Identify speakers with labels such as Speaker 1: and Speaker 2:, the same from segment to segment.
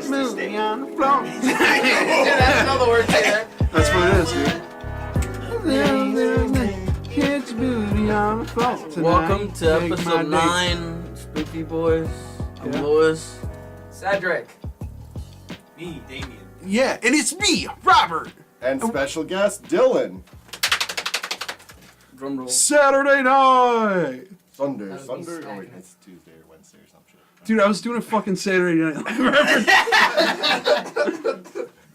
Speaker 1: catch booty on the floor.
Speaker 2: Dude, that's another word there.
Speaker 1: That's what it is, dude. Catch booty on the floor tonight.
Speaker 3: Welcome to
Speaker 1: Make my
Speaker 3: episode
Speaker 1: day.
Speaker 3: 9, Spooki Boiz. I'm
Speaker 1: Yeah.
Speaker 3: Lewis.
Speaker 2: Cedric.
Speaker 4: Me, Damian.
Speaker 1: Yeah, and it's me, Robert.
Speaker 5: And special guest, Dylan.
Speaker 3: Drum roll.
Speaker 1: Saturday night.
Speaker 5: Sunday.
Speaker 2: That would be
Speaker 5: Oh wait,
Speaker 2: smacking.
Speaker 5: it's Tuesday or Wednesday or some shit.
Speaker 1: Dude, I was doing a fucking Saturday night.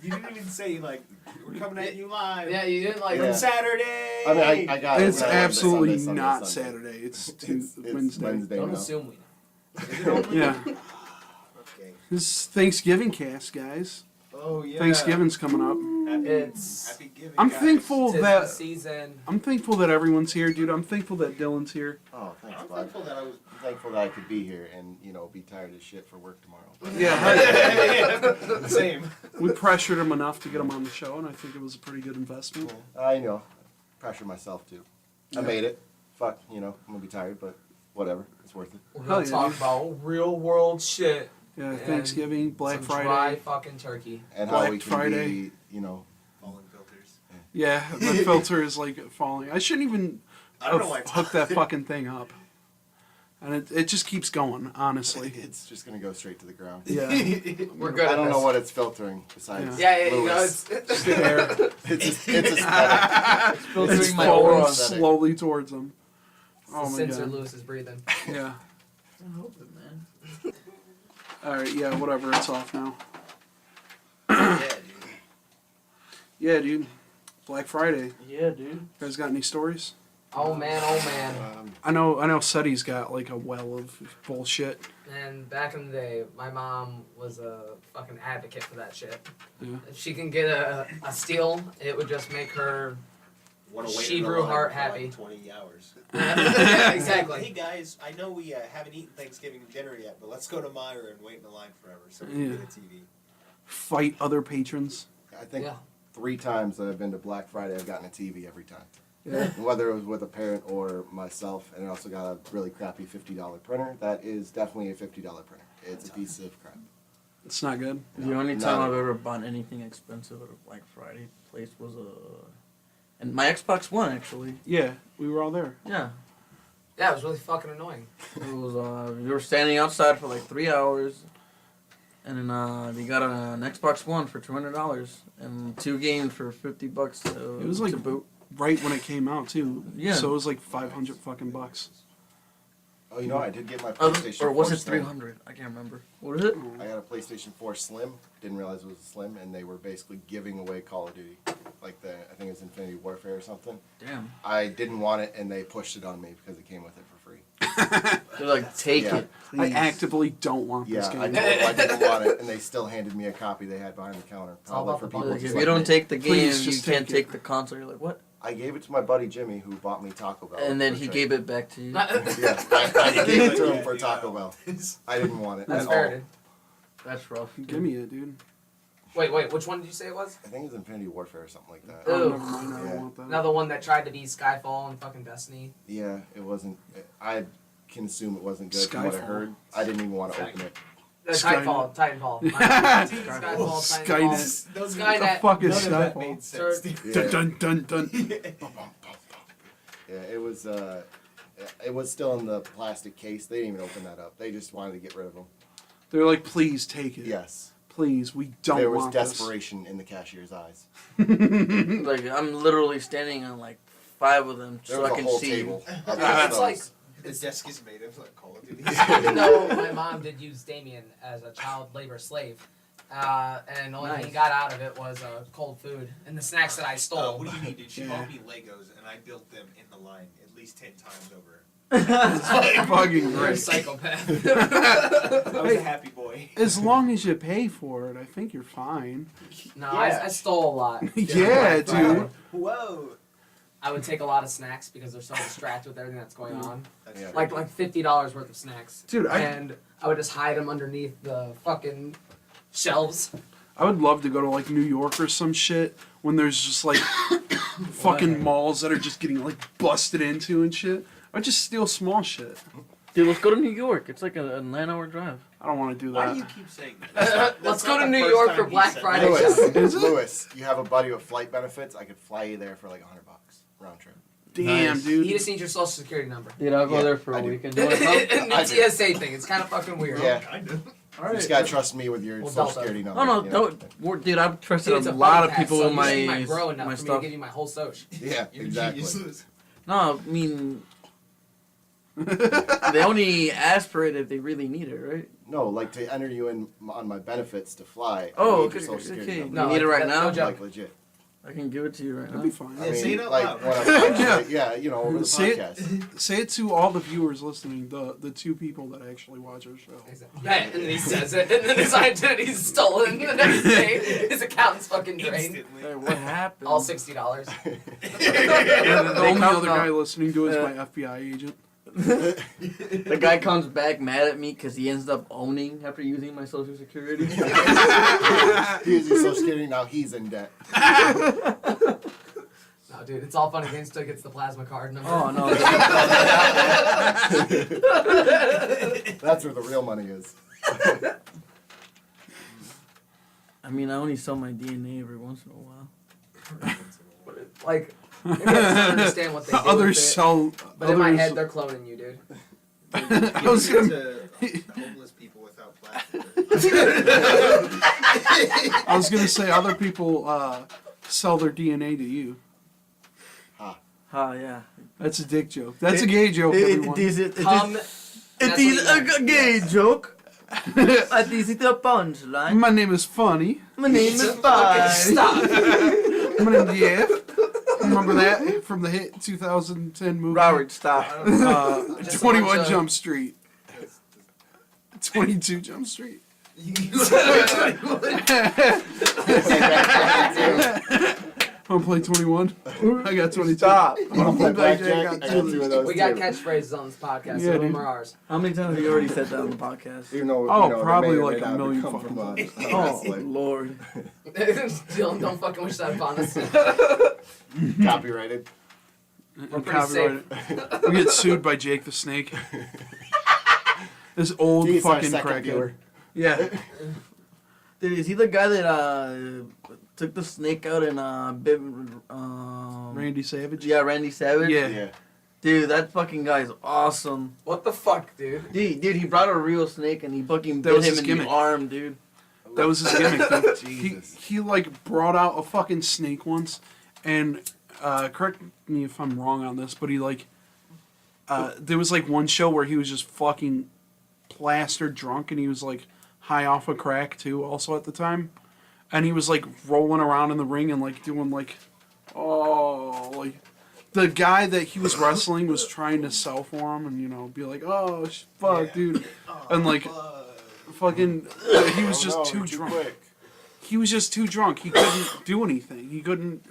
Speaker 4: You didn't even say, like, we're coming at you live.
Speaker 2: Yeah, you didn't like
Speaker 5: Yeah.
Speaker 4: On Saturday.
Speaker 5: I mean, I got it.
Speaker 1: It's
Speaker 5: when I went to
Speaker 1: absolutely
Speaker 5: Sunday,
Speaker 1: not
Speaker 5: Sunday.
Speaker 1: Saturday. It's
Speaker 5: It's
Speaker 1: Wednesday.
Speaker 2: Don't
Speaker 5: now.
Speaker 2: assume we know.
Speaker 4: Is it only?
Speaker 1: Yeah.
Speaker 4: Okay.
Speaker 1: This is Thanksgiving cast, guys.
Speaker 4: Oh, yeah.
Speaker 1: Thanksgiving's coming up.
Speaker 2: It's
Speaker 4: Happy giving,
Speaker 1: I'm
Speaker 4: guys.
Speaker 1: thankful
Speaker 2: tis the
Speaker 1: that
Speaker 2: season.
Speaker 1: everyone's here, dude. I'm thankful that Dylan's here.
Speaker 5: Oh, thanks,
Speaker 4: I'm
Speaker 5: bud.
Speaker 4: thankful that I was.
Speaker 5: I'm thankful that I could be here and, be tired as shit for work tomorrow.
Speaker 1: Yeah,
Speaker 4: Same.
Speaker 1: we pressured him enough to get him on the show, and I think it was a pretty good investment.
Speaker 5: I know. Pressure myself, too. I made it. Fuck, I'm going to be tired, but whatever. It's worth it.
Speaker 2: We're
Speaker 1: Hell
Speaker 2: gonna
Speaker 1: yeah,
Speaker 2: talk
Speaker 1: dude.
Speaker 2: about real world shit.
Speaker 1: Yeah,
Speaker 2: And
Speaker 1: Thanksgiving, Black
Speaker 2: some
Speaker 1: Friday.
Speaker 2: dry fucking turkey.
Speaker 5: And
Speaker 1: Black
Speaker 5: how we can
Speaker 1: Friday.
Speaker 5: be,
Speaker 4: Falling filters.
Speaker 1: Yeah, the filter is like falling. I shouldn't even
Speaker 4: I don't know
Speaker 1: have
Speaker 4: why it's
Speaker 1: hooked that fucking thing up. And it just keeps going, honestly.
Speaker 5: it's just going to go straight to the ground.
Speaker 1: Yeah.
Speaker 2: We're good
Speaker 5: I
Speaker 2: at
Speaker 5: don't
Speaker 2: this.
Speaker 5: know what it's filtering besides
Speaker 2: Yeah, you know,
Speaker 5: Lewis.
Speaker 2: it's
Speaker 1: The air.
Speaker 5: It's aesthetic.
Speaker 1: It's
Speaker 3: Filtering my
Speaker 1: falling
Speaker 3: aura.
Speaker 1: slowly towards him.
Speaker 2: the
Speaker 1: Oh my
Speaker 2: sensor
Speaker 1: god.
Speaker 2: Lewis is breathing.
Speaker 1: Yeah.
Speaker 3: I'm hoping, man.
Speaker 1: Alright, yeah, whatever. It's off now.
Speaker 4: Yeah, dude.
Speaker 1: Yeah, dude. Black Friday.
Speaker 3: Yeah, dude.
Speaker 1: You guys got any stories?
Speaker 2: Oh man, oh man.
Speaker 1: I know Seti's got like a well of bullshit.
Speaker 2: And back in the day, my mom was a fucking advocate for that shit.
Speaker 1: Yeah.
Speaker 2: If she can get a steal, it would just make her.
Speaker 4: Wanna wait
Speaker 2: She
Speaker 4: in the
Speaker 2: grew
Speaker 4: line
Speaker 2: heart
Speaker 4: for
Speaker 2: happy.
Speaker 4: Like 20 hours.
Speaker 2: Yeah, exactly.
Speaker 4: Hey guys, I know we haven't eaten Thanksgiving dinner yet, but let's go to Myra and wait in the line forever so we can
Speaker 1: Yeah.
Speaker 4: get a TV.
Speaker 1: Fight other patrons.
Speaker 5: I think
Speaker 2: Yeah.
Speaker 5: 3 times that I've been to Black Friday, I've gotten a TV every time.
Speaker 1: Yeah.
Speaker 5: Whether it was with a parent or myself, and I also got a really crappy $50 printer. That is definitely a $50 printer. It's a piece of crap.
Speaker 1: It's not good.
Speaker 3: The only
Speaker 5: No.
Speaker 3: time I've ever bought anything expensive at a Black Friday place was and my Xbox One, actually.
Speaker 1: Yeah, we were all there.
Speaker 3: Yeah.
Speaker 2: Yeah, it was really fucking annoying.
Speaker 3: It was, we were standing outside for like 3 hours, and then we got an Xbox One for $200 and 2 games for $50
Speaker 1: It was like
Speaker 3: to boot.
Speaker 1: right when it came out too.
Speaker 3: Yeah.
Speaker 1: So it was like 500 fucking bucks.
Speaker 5: Oh, I did get my
Speaker 3: Or
Speaker 5: PlayStation
Speaker 3: was
Speaker 5: 4
Speaker 3: it
Speaker 5: Slim.
Speaker 3: 300? I can't remember. What is it?
Speaker 5: I got a PlayStation 4 Slim. Didn't realize it was a Slim, and they were basically giving away Call of Duty, like I think it's Infinity Warfare or something.
Speaker 3: Damn.
Speaker 5: I didn't want it, and they pushed it on me because it came with it for free.
Speaker 3: They're like, take
Speaker 5: Yeah.
Speaker 3: it,
Speaker 1: I
Speaker 3: please.
Speaker 1: actively don't want
Speaker 5: Yeah,
Speaker 1: this
Speaker 5: I
Speaker 1: game.
Speaker 5: didn't want it, and they still handed me a copy they had behind the counter.
Speaker 2: all
Speaker 5: Probably
Speaker 2: about
Speaker 5: for
Speaker 2: the
Speaker 5: people
Speaker 2: budget.
Speaker 3: Like,
Speaker 5: just
Speaker 3: if
Speaker 5: like
Speaker 3: you don't
Speaker 5: me.
Speaker 3: take the game,
Speaker 1: Please
Speaker 3: you
Speaker 1: just
Speaker 3: can't
Speaker 1: take it.
Speaker 3: take the console. You're like, what?
Speaker 5: I gave it to my buddy Jimmy, who bought me Taco Bell.
Speaker 3: And then
Speaker 5: for
Speaker 3: he
Speaker 5: a
Speaker 3: gave
Speaker 5: trade.
Speaker 3: it back to you.
Speaker 5: Yeah, I gave it to him for Taco Bell. I didn't want it
Speaker 2: That's
Speaker 5: at
Speaker 2: fair,
Speaker 5: all.
Speaker 2: dude.
Speaker 3: That's rough.
Speaker 1: Give me it, dude.
Speaker 2: Wait, which one did you say it was?
Speaker 5: I think it's Infinity Warfare or something like that.
Speaker 2: Ew.
Speaker 1: Oh, never mind, I
Speaker 5: Yeah.
Speaker 1: don't want that.
Speaker 2: Another one that tried to be Skyfall and fucking Destiny.
Speaker 5: Yeah, it wasn't. I can assume it wasn't good from what I
Speaker 1: Skyfall.
Speaker 5: heard. I didn't even want to open it.
Speaker 2: Titanfall.
Speaker 1: Skynet.
Speaker 2: Skyfall.
Speaker 1: Skynet.
Speaker 4: Those
Speaker 1: What the
Speaker 2: Skynet.
Speaker 1: fuck is
Speaker 4: None of that
Speaker 1: Skyfall?
Speaker 4: made sense.
Speaker 2: Sir.
Speaker 5: Yeah.
Speaker 1: Dun dun dun dun.
Speaker 5: Yeah, it was. It was still in the plastic case. They didn't even open that up. They just wanted to get rid of them.
Speaker 1: They're like, please take it.
Speaker 5: Yes.
Speaker 1: Please, we don't
Speaker 5: There was
Speaker 1: want
Speaker 5: desperation in the cashier's eyes.
Speaker 3: Like, I'm literally standing on like 5 of them
Speaker 5: There
Speaker 3: so
Speaker 5: was
Speaker 3: I
Speaker 5: a
Speaker 3: can
Speaker 5: whole
Speaker 3: see.
Speaker 5: table. of
Speaker 2: It's
Speaker 5: those.
Speaker 2: like
Speaker 4: The desk is made of like Call of Duty.
Speaker 2: even though my mom did use Damian as a child labor slave, and the only thing he
Speaker 3: Nice.
Speaker 2: got out of it was cold food and the snacks that I stole.
Speaker 4: What do you mean, dude? She
Speaker 1: Yeah.
Speaker 4: bought me Legos and I built them in the line at least 10 times over.
Speaker 1: fucking
Speaker 2: You're a
Speaker 1: great.
Speaker 2: psychopath.
Speaker 4: I was a happy boy.
Speaker 1: As long as you pay for it, I think you're fine.
Speaker 2: No,
Speaker 4: Yeah.
Speaker 2: I stole a lot.
Speaker 1: Yeah, dude.
Speaker 4: Whoa.
Speaker 2: I would take a lot of snacks because they're so distracted with everything that's going on.
Speaker 4: That's
Speaker 5: Yeah.
Speaker 2: Like $50 worth of snacks.
Speaker 1: Dude,
Speaker 2: And I would just hide them underneath the fucking shelves.
Speaker 1: I would love to go to like New York or some shit when there's just like fucking malls that are just getting like busted into and shit. I'd just steal small shit.
Speaker 3: Dude, let's go to New York. It's like a 9-hour drive.
Speaker 1: I don't want to do
Speaker 4: Why
Speaker 1: that.
Speaker 4: do you keep saying that?
Speaker 2: Let's
Speaker 4: That's
Speaker 2: go
Speaker 4: not
Speaker 2: to
Speaker 4: the
Speaker 2: New
Speaker 4: first
Speaker 2: York
Speaker 4: time
Speaker 2: for
Speaker 4: he
Speaker 2: Black
Speaker 4: said
Speaker 2: Friday.
Speaker 4: that.
Speaker 5: Lewis,
Speaker 1: Is it?
Speaker 5: Lewis, you have a buddy with flight benefits. I could fly you there for like $100 round trip.
Speaker 1: Damn,
Speaker 3: Nice.
Speaker 1: dude.
Speaker 2: You just need your social security number.
Speaker 3: Dude, I'll go
Speaker 5: Yeah,
Speaker 3: there for
Speaker 5: I
Speaker 3: a
Speaker 5: do.
Speaker 3: weekend. You wanna come?
Speaker 2: The TSA thing. It's kind of fucking weird.
Speaker 5: Yeah.
Speaker 4: Kind of.
Speaker 3: All
Speaker 5: You just gotta trust me with your
Speaker 2: Well,
Speaker 5: social
Speaker 2: Delta.
Speaker 5: security number.
Speaker 3: Oh no,
Speaker 5: you know?
Speaker 3: dude, I've trusted
Speaker 2: Dude, it's
Speaker 3: a
Speaker 2: a
Speaker 3: lot of
Speaker 2: buddy pass,
Speaker 3: people
Speaker 2: so
Speaker 3: with
Speaker 2: you just need my bro enough
Speaker 3: my
Speaker 2: for me to
Speaker 3: stuff.
Speaker 2: give you my whole social.
Speaker 5: Yeah,
Speaker 4: You're
Speaker 5: exactly.
Speaker 4: genius.
Speaker 3: No, I mean, they only ask for it if they really need it, right?
Speaker 5: No, like to enter you in on my benefits to fly. I
Speaker 3: Oh,
Speaker 5: need your
Speaker 3: okay,
Speaker 5: social security
Speaker 3: okay.
Speaker 5: number.
Speaker 2: No,
Speaker 3: you need it right
Speaker 2: that-
Speaker 3: now?
Speaker 2: no joke.
Speaker 5: Like legit.
Speaker 3: I can give it to you right
Speaker 1: That'd
Speaker 3: now.
Speaker 1: be fine.
Speaker 5: I
Speaker 4: Say
Speaker 5: mean,
Speaker 4: it out
Speaker 5: like
Speaker 4: loud.
Speaker 5: when I'm actually, yeah, you know, over the
Speaker 1: Say it.
Speaker 5: podcast.
Speaker 1: Say it to all the viewers listening, the 2 people that actually watch our show.
Speaker 2: Yeah, and then he says it, and then his identity's stolen the next day. His account's fucking drained.
Speaker 4: Instantly.
Speaker 3: Hey, what happened?
Speaker 2: All $60.
Speaker 1: The only
Speaker 3: come
Speaker 1: other
Speaker 3: up-
Speaker 1: guy listening to it is my FBI agent.
Speaker 3: The guy comes back mad at me because he ends up owning after using my social security.
Speaker 5: Here's your social security. Now he's in debt.
Speaker 2: No, dude, it's all fun and games until he gets the plasma card number.
Speaker 3: Oh no!
Speaker 5: That's where the real money is.
Speaker 3: I mean, I only sell my DNA every once in a while.
Speaker 2: Like, maybe I just don't understand what they do
Speaker 1: Others
Speaker 2: with it.
Speaker 1: sell.
Speaker 2: But in my
Speaker 1: others-
Speaker 2: head, they're cloning you, dude.
Speaker 1: I was gonna.
Speaker 4: to homeless people without plastic.
Speaker 1: I was gonna say other people sell their DNA to you.
Speaker 3: Oh yeah.
Speaker 1: That's a dick joke. That's a gay joke, everyone.
Speaker 3: It is
Speaker 2: Come.
Speaker 3: it is a gay joke. It is the punchline.
Speaker 1: My name is Funny.
Speaker 3: My name is
Speaker 2: Fucking
Speaker 3: Bye.
Speaker 2: stop.
Speaker 1: My name is Jeff. Remember that from the hit 2010 movie?
Speaker 3: Robert, stop.
Speaker 2: Just a
Speaker 1: 21
Speaker 2: bunch of-
Speaker 1: Jump Street. 22 Jump Street. Wanna play 21? I got 22.
Speaker 3: Stop.
Speaker 1: Wanna play blackjack? I
Speaker 5: I
Speaker 1: got
Speaker 5: got
Speaker 1: 2.
Speaker 5: 2 of those
Speaker 2: We got
Speaker 5: too.
Speaker 2: catchphrases on this podcast.
Speaker 1: Yeah,
Speaker 2: Some of them
Speaker 1: dude.
Speaker 2: are ours.
Speaker 3: How many times have you already said that on the podcast?
Speaker 5: Even though,
Speaker 1: Oh,
Speaker 5: you know, they
Speaker 1: probably
Speaker 5: may or
Speaker 1: like
Speaker 5: may
Speaker 1: a
Speaker 5: not
Speaker 1: million
Speaker 5: come
Speaker 1: fucking
Speaker 5: from,
Speaker 1: times.
Speaker 3: Oh
Speaker 5: wrestling.
Speaker 3: Lord.
Speaker 2: Dylan, don't fucking wish that upon us.
Speaker 5: Copyrighted.
Speaker 2: We're pretty safe.
Speaker 1: We get sued by Jake the Snake. This old
Speaker 5: He's our
Speaker 1: fucking
Speaker 5: second
Speaker 1: crackhead.
Speaker 5: viewer.
Speaker 1: Yeah.
Speaker 3: Dude, is he the guy that took the snake out and
Speaker 1: Randy Savage?
Speaker 3: Yeah, Randy Savage?
Speaker 1: Yeah.
Speaker 5: Yeah.
Speaker 3: Dude, that fucking guy's awesome.
Speaker 2: What the fuck, dude?
Speaker 3: Dude, he brought a real snake and he fucking
Speaker 1: That
Speaker 3: bit
Speaker 1: was
Speaker 3: him
Speaker 1: his
Speaker 3: in
Speaker 1: gimmick.
Speaker 3: the arm, dude.
Speaker 1: That was his gimmick. Dude.
Speaker 5: Jesus.
Speaker 1: He like brought out a fucking snake once, and correct me if I'm wrong on this, but he like there was like one show where he was just fucking plastered drunk, and he was like high off of crack too, also at the time, and he was like rolling around in the ring and like doing like like the guy that he was wrestling was trying to sell for him, and you know be like fuck
Speaker 4: Yeah.
Speaker 1: dude, and like fucking he was just too drunk.
Speaker 5: Quick.
Speaker 1: He was just too drunk. He couldn't do anything. He couldn't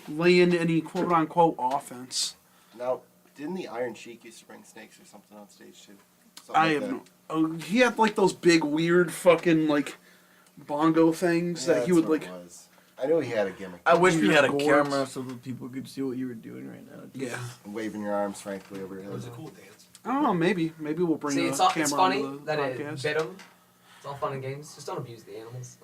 Speaker 1: lay in any quote unquote offense.
Speaker 5: Now, didn't the Iron Sheik used to bring snakes or something on stage too? Something
Speaker 1: I
Speaker 5: like
Speaker 1: have
Speaker 5: that.
Speaker 1: no. Oh, he had like those big weird fucking like bongo things that he
Speaker 5: that's
Speaker 1: would
Speaker 5: what
Speaker 1: like.
Speaker 5: it was. I knew he had a gimmick.
Speaker 3: I wish we had a
Speaker 1: Gourds.
Speaker 3: camera so that people could see what you were doing right now.
Speaker 1: Yeah.
Speaker 5: Waving your arms frankly over
Speaker 4: It
Speaker 5: here.
Speaker 4: was a cool dance.
Speaker 1: I don't know. Maybe we'll bring
Speaker 2: See,
Speaker 1: a
Speaker 2: it's
Speaker 1: camera
Speaker 2: funny
Speaker 1: onto the
Speaker 2: that it
Speaker 1: podcast.
Speaker 2: bit him. It's all fun and games. Just don't abuse the animals.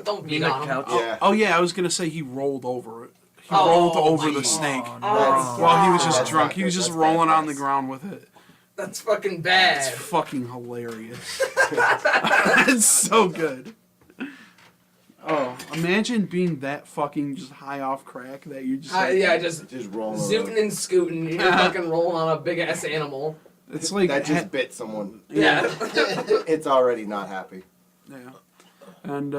Speaker 2: Don't beat
Speaker 3: Mean a
Speaker 2: on them.
Speaker 3: couch.
Speaker 5: Yeah.
Speaker 1: Oh yeah, I was gonna say he rolled over it. He
Speaker 2: Oh,
Speaker 1: rolled over the
Speaker 2: geez.
Speaker 1: snake
Speaker 3: Oh,
Speaker 2: Oh,
Speaker 3: no.
Speaker 1: while he was just
Speaker 5: That's
Speaker 1: drunk.
Speaker 5: not
Speaker 1: He was
Speaker 5: good.
Speaker 1: just
Speaker 5: That's
Speaker 1: rolling
Speaker 5: bad
Speaker 1: on the
Speaker 5: press.
Speaker 1: ground with it.
Speaker 2: That's fucking
Speaker 1: It's
Speaker 2: bad.
Speaker 1: fucking hilarious. It's so good. Oh, imagine being that fucking just high off crack that you just like,
Speaker 2: Yeah, just
Speaker 5: Just rolling
Speaker 2: zooting
Speaker 5: around.
Speaker 2: and scooting. You're fucking rolling on a big ass animal.
Speaker 1: it's like
Speaker 5: That just bit someone.
Speaker 2: Yeah.
Speaker 5: It's already not happy.
Speaker 1: yeah. And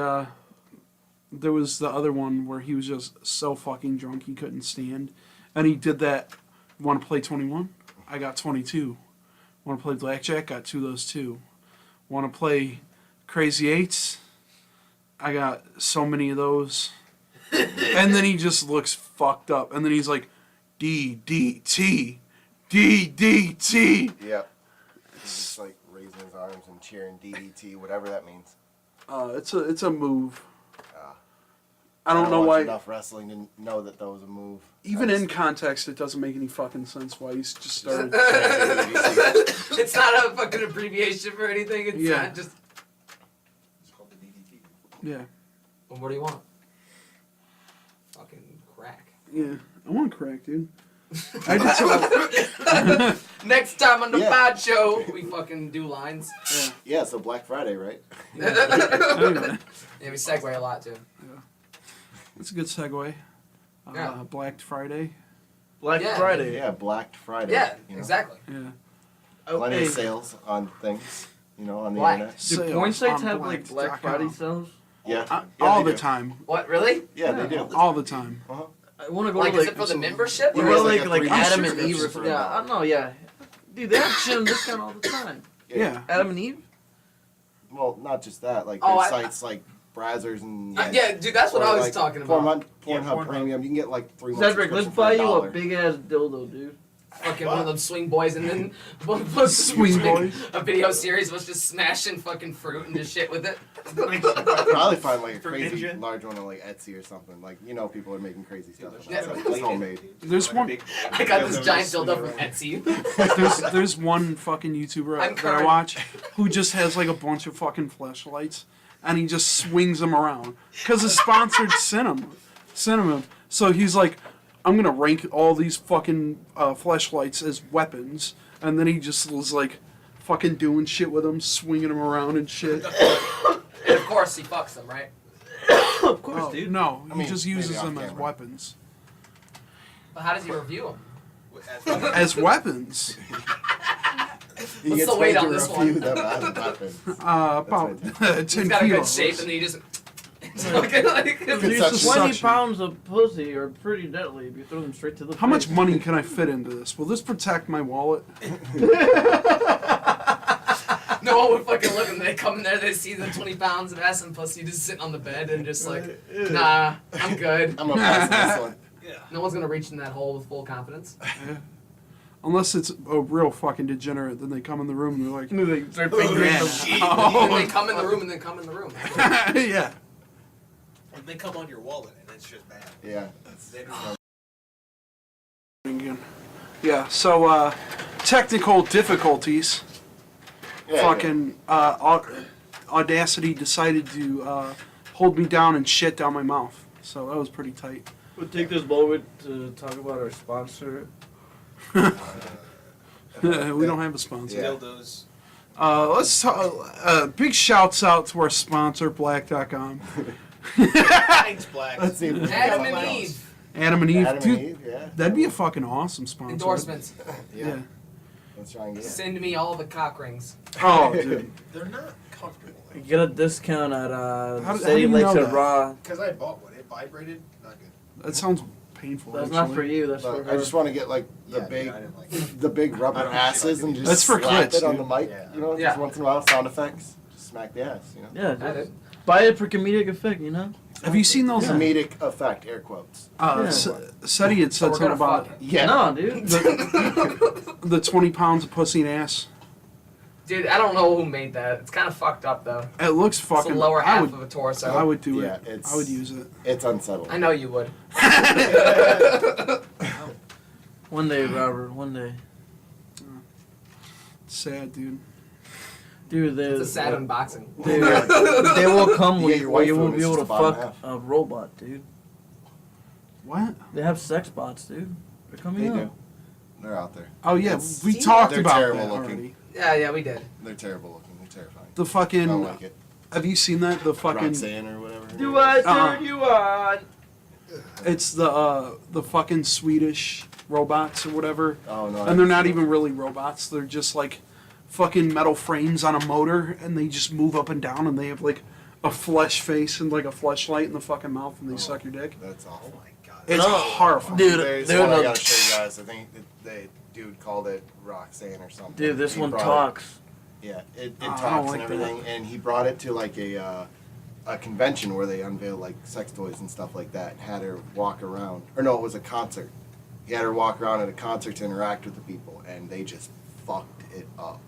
Speaker 1: there was the other one where he was just so fucking drunk he couldn't stand, and he did that. Want to play 21? I got 22. Want to play blackjack? Got 2 of those too. Want to play crazy eights? I got so many of those. And then he just looks fucked up, and then he's like, DDT, DDT.
Speaker 5: Yep. He's just like raising his arms and cheering DDT, whatever that means.
Speaker 1: It's a move.
Speaker 5: Ah.
Speaker 1: I don't know
Speaker 5: watch
Speaker 1: why.
Speaker 5: enough wrestling to know that that was a move.
Speaker 1: Even
Speaker 5: I
Speaker 1: in
Speaker 5: just-
Speaker 1: context, it doesn't make any fucking sense why he's just started.
Speaker 2: It's not a fucking abbreviation for anything. It's
Speaker 1: Yeah.
Speaker 2: not just.
Speaker 1: Yeah.
Speaker 2: Well, what do you want? Fucking crack.
Speaker 1: Yeah. I want crack, dude. I did so.
Speaker 2: Next time on the
Speaker 5: Yeah.
Speaker 2: pod show, we fucking do lines.
Speaker 5: Yeah, so Black Friday, right?
Speaker 1: Anyway,
Speaker 2: Yeah, we segue a lot too.
Speaker 1: that's a good segue.
Speaker 2: Yeah.
Speaker 1: Black Friday.
Speaker 3: Black
Speaker 2: Yeah.
Speaker 3: Friday.
Speaker 5: Yeah, Black Friday.
Speaker 2: Yeah,
Speaker 5: you know?
Speaker 2: exactly.
Speaker 1: Yeah.
Speaker 3: Oh,
Speaker 5: Plenty
Speaker 3: hey,
Speaker 5: of sales on things, you know, on the
Speaker 2: Black.
Speaker 5: internet.
Speaker 3: do
Speaker 1: Sales
Speaker 3: porn sites
Speaker 1: on
Speaker 3: have like Black Friday sales?
Speaker 5: Yeah,
Speaker 1: Uh,
Speaker 5: yeah,
Speaker 1: all
Speaker 5: they
Speaker 1: the
Speaker 5: do.
Speaker 1: time.
Speaker 2: What, really?
Speaker 5: Yeah, they do.
Speaker 1: All the time.
Speaker 5: Uh-huh.
Speaker 3: I want to go
Speaker 2: Like,
Speaker 3: to
Speaker 2: is
Speaker 3: like
Speaker 2: it for the membership?
Speaker 5: You
Speaker 3: you
Speaker 2: or
Speaker 5: know,
Speaker 3: know,
Speaker 2: is it-
Speaker 5: like
Speaker 3: like
Speaker 5: a
Speaker 3: Adam
Speaker 5: three
Speaker 3: and Eve or
Speaker 5: subscription
Speaker 3: something.
Speaker 5: for
Speaker 3: Yeah,
Speaker 5: $1.
Speaker 3: I don't know. Yeah, dude, they have shit on discount all the time.
Speaker 1: Yeah.
Speaker 3: Adam and Eve.
Speaker 5: Well, not just that. Like,
Speaker 2: Oh,
Speaker 5: there's
Speaker 2: I-
Speaker 5: sites like Brazzers and...
Speaker 2: Yeah, dude, that's what
Speaker 5: or,
Speaker 2: I was
Speaker 5: like,
Speaker 2: talking about.
Speaker 5: Pornhub
Speaker 4: Pornhub.
Speaker 5: Premium. You can get like 3 months
Speaker 3: Cedric, let's
Speaker 5: subscription
Speaker 3: buy
Speaker 5: for
Speaker 3: you a
Speaker 5: $1.
Speaker 3: big ass dildo, dude.
Speaker 2: Fucking one of them swing boys, and then
Speaker 1: Swing boys.
Speaker 2: a video series was just smashing fucking fruit and just shit with it.
Speaker 5: Probably find like a
Speaker 4: For
Speaker 5: crazy
Speaker 4: Ninja.
Speaker 5: large one on like Etsy or something. Like, you know, people are making crazy stuff.
Speaker 2: Yeah.
Speaker 5: Yeah. It's homemade.
Speaker 1: There's
Speaker 4: Like a
Speaker 1: one.
Speaker 4: big-
Speaker 2: I got this
Speaker 4: Yeah,
Speaker 2: giant
Speaker 4: they're
Speaker 2: dildo from
Speaker 4: swinging
Speaker 2: Etsy.
Speaker 1: There's one fucking YouTuber
Speaker 2: I'm
Speaker 1: that I
Speaker 2: current.
Speaker 1: watch who just has like a bunch of fucking flashlights and he just swings them around because it's sponsored cinema. So he's like, I'm gonna rank all these fucking flashlights as weapons, and then he just was like, fucking doing shit with them, swinging them around and shit.
Speaker 2: And of course, he fucks them, right?
Speaker 3: Of course,
Speaker 1: Oh,
Speaker 3: dude.
Speaker 1: no,
Speaker 5: I
Speaker 1: he
Speaker 5: mean,
Speaker 1: just
Speaker 5: maybe
Speaker 1: uses
Speaker 5: off
Speaker 1: them as
Speaker 5: camera.
Speaker 1: weapons.
Speaker 2: But how does he review them?
Speaker 1: As weapons.
Speaker 5: He
Speaker 2: What's
Speaker 5: gets
Speaker 2: the weight
Speaker 5: paid
Speaker 2: on
Speaker 5: to
Speaker 2: this
Speaker 5: review
Speaker 2: one?
Speaker 5: them as weapons.
Speaker 1: About
Speaker 2: He's
Speaker 1: 10
Speaker 2: got a good
Speaker 1: kilos.
Speaker 2: shape, and then he just. It's fucking like.
Speaker 5: Good
Speaker 3: Dude,
Speaker 5: suction.
Speaker 3: 20
Speaker 1: Suction.
Speaker 3: pounds of pussy are pretty deadly if you throw them straight to the
Speaker 1: How much
Speaker 3: face.
Speaker 1: money can I fit into this? Will this protect my wallet?
Speaker 2: No one would fucking look, and they come in there, they see the 20 pounds of ass and pussy just sitting on the bed, and just like, nah, I'm good.
Speaker 5: I'm gonna pass this one.
Speaker 2: No one's gonna reach in that hole with full confidence.
Speaker 1: Unless it's a real fucking degenerate, then they come in the room and they're like,
Speaker 3: They start fingering
Speaker 1: yeah.
Speaker 3: them.
Speaker 2: And they come in the room, and then come in the room.
Speaker 1: yeah.
Speaker 4: And they come on your wallet, and it's just bad.
Speaker 5: Yeah.
Speaker 4: They don't
Speaker 1: Again. Yeah, so, technical difficulties.
Speaker 5: Yeah,
Speaker 1: Fucking, Audacity decided to, hold me down and shit down my mouth. So that was pretty tight.
Speaker 3: We'll take this moment to talk about our sponsor.
Speaker 1: We don't have a sponsor.
Speaker 5: Yeah.
Speaker 4: dildos.
Speaker 1: Let's talk, big shouts out to our sponsor, Black.com.
Speaker 4: Thanks, Black.
Speaker 5: Let's see if we can
Speaker 2: Adam
Speaker 5: find
Speaker 2: and
Speaker 5: out.
Speaker 2: Eve.
Speaker 1: Adam and Eve.
Speaker 5: Adam
Speaker 1: Dude,
Speaker 5: and Eve, yeah.
Speaker 1: that'd be a fucking awesome sponsor.
Speaker 2: Endorsements.
Speaker 5: Yeah. Let's try and get it.
Speaker 2: Send me all the cock rings.
Speaker 1: Oh, dude.
Speaker 4: They're not comfortable.
Speaker 3: You get a discount at
Speaker 1: how do
Speaker 3: City
Speaker 1: you
Speaker 3: Lakes
Speaker 1: know
Speaker 3: at
Speaker 1: that?
Speaker 3: Raw.
Speaker 4: Because I bought one. It vibrated. Not good.
Speaker 1: That sounds painful.
Speaker 3: That's
Speaker 1: actually.
Speaker 3: not for you. That's for
Speaker 5: Look,
Speaker 3: her.
Speaker 5: I just want to get like the
Speaker 4: Yeah,
Speaker 5: big,
Speaker 4: dude, I didn't like it.
Speaker 5: the big rubber
Speaker 4: I don't
Speaker 5: asses
Speaker 4: feel like
Speaker 5: and
Speaker 4: it.
Speaker 5: just
Speaker 1: That's for
Speaker 5: slap
Speaker 1: clits,
Speaker 5: it on
Speaker 1: dude.
Speaker 5: the mic.
Speaker 4: Yeah.
Speaker 5: You know,
Speaker 2: Yeah.
Speaker 5: just once in a while, sound effects. Just smack the ass. You know.
Speaker 3: Yeah,
Speaker 2: I
Speaker 3: dude.
Speaker 2: did.
Speaker 3: Buy it for comedic effect, you know?
Speaker 1: Have you seen those?
Speaker 5: Comedic effect, air quotes.
Speaker 3: Yeah.
Speaker 1: Seti had
Speaker 2: So
Speaker 1: said
Speaker 2: we're
Speaker 1: something
Speaker 2: gonna
Speaker 1: about
Speaker 2: fuck.
Speaker 5: Yeah.
Speaker 3: No, dude.
Speaker 1: the 20 pounds of pussy and ass.
Speaker 2: Dude, I don't know who made that. It's kind of fucked up though.
Speaker 1: It looks
Speaker 2: It's
Speaker 1: fucking.
Speaker 2: the lower
Speaker 1: I
Speaker 2: half
Speaker 1: would,
Speaker 2: of a torso.
Speaker 1: I would do
Speaker 5: Yeah,
Speaker 1: it.
Speaker 5: it's-
Speaker 1: I would use it.
Speaker 5: It's unsettling.
Speaker 2: I know you would.
Speaker 3: One day, Robert. One day.
Speaker 1: Sad, dude.
Speaker 3: Dude,
Speaker 2: It's a sad unboxing.
Speaker 3: Dude, they will come
Speaker 5: You
Speaker 3: with
Speaker 5: get
Speaker 3: you
Speaker 5: your
Speaker 3: where you
Speaker 5: wife
Speaker 3: won't
Speaker 5: food,
Speaker 3: be
Speaker 5: it's
Speaker 3: able to
Speaker 5: just the bottom
Speaker 3: fuck
Speaker 5: half.
Speaker 3: a robot, dude.
Speaker 1: What?
Speaker 3: They have sex bots, dude. They're coming
Speaker 5: They
Speaker 3: out.
Speaker 5: do. They're out there.
Speaker 1: Oh yeah,
Speaker 5: It's-
Speaker 1: we talked
Speaker 5: they're
Speaker 1: about
Speaker 5: terrible
Speaker 1: that
Speaker 5: looking.
Speaker 1: already.
Speaker 2: Yeah, we did.
Speaker 5: They're terrible looking. They're terrifying.
Speaker 1: The
Speaker 5: I
Speaker 1: fucking.
Speaker 5: don't like it.
Speaker 1: Have you seen that? The fucking.
Speaker 5: Roxanne or whatever. her
Speaker 3: Do
Speaker 5: name
Speaker 3: I
Speaker 5: is.
Speaker 3: turn you on?
Speaker 1: It's the fucking Swedish robots or whatever,
Speaker 5: Oh no.
Speaker 1: and they're not even really robots. They're just like fucking metal frames on a motor, and they just move up and down, and they have like a flesh face and like a fleshlight in the fucking mouth, and they suck your dick.
Speaker 5: That's
Speaker 4: Oh
Speaker 5: awful.
Speaker 4: my god.
Speaker 1: It's
Speaker 3: No.
Speaker 1: horrifying.
Speaker 3: Dude,
Speaker 5: There's
Speaker 3: they're
Speaker 5: one I
Speaker 3: the-
Speaker 5: gotta show you guys. I think the dude called it Roxanne or something.
Speaker 3: Dude, this
Speaker 5: He
Speaker 3: one
Speaker 5: brought it-
Speaker 3: talks.
Speaker 5: Yeah, it
Speaker 1: I don't
Speaker 5: talks
Speaker 1: like
Speaker 5: and everything, and he brought it to like a convention where they unveiled like sex toys and stuff like that, and had her walk around. Or no, it was a concert. He had her walk around at a concert to interact with the people, and they just fucked it up.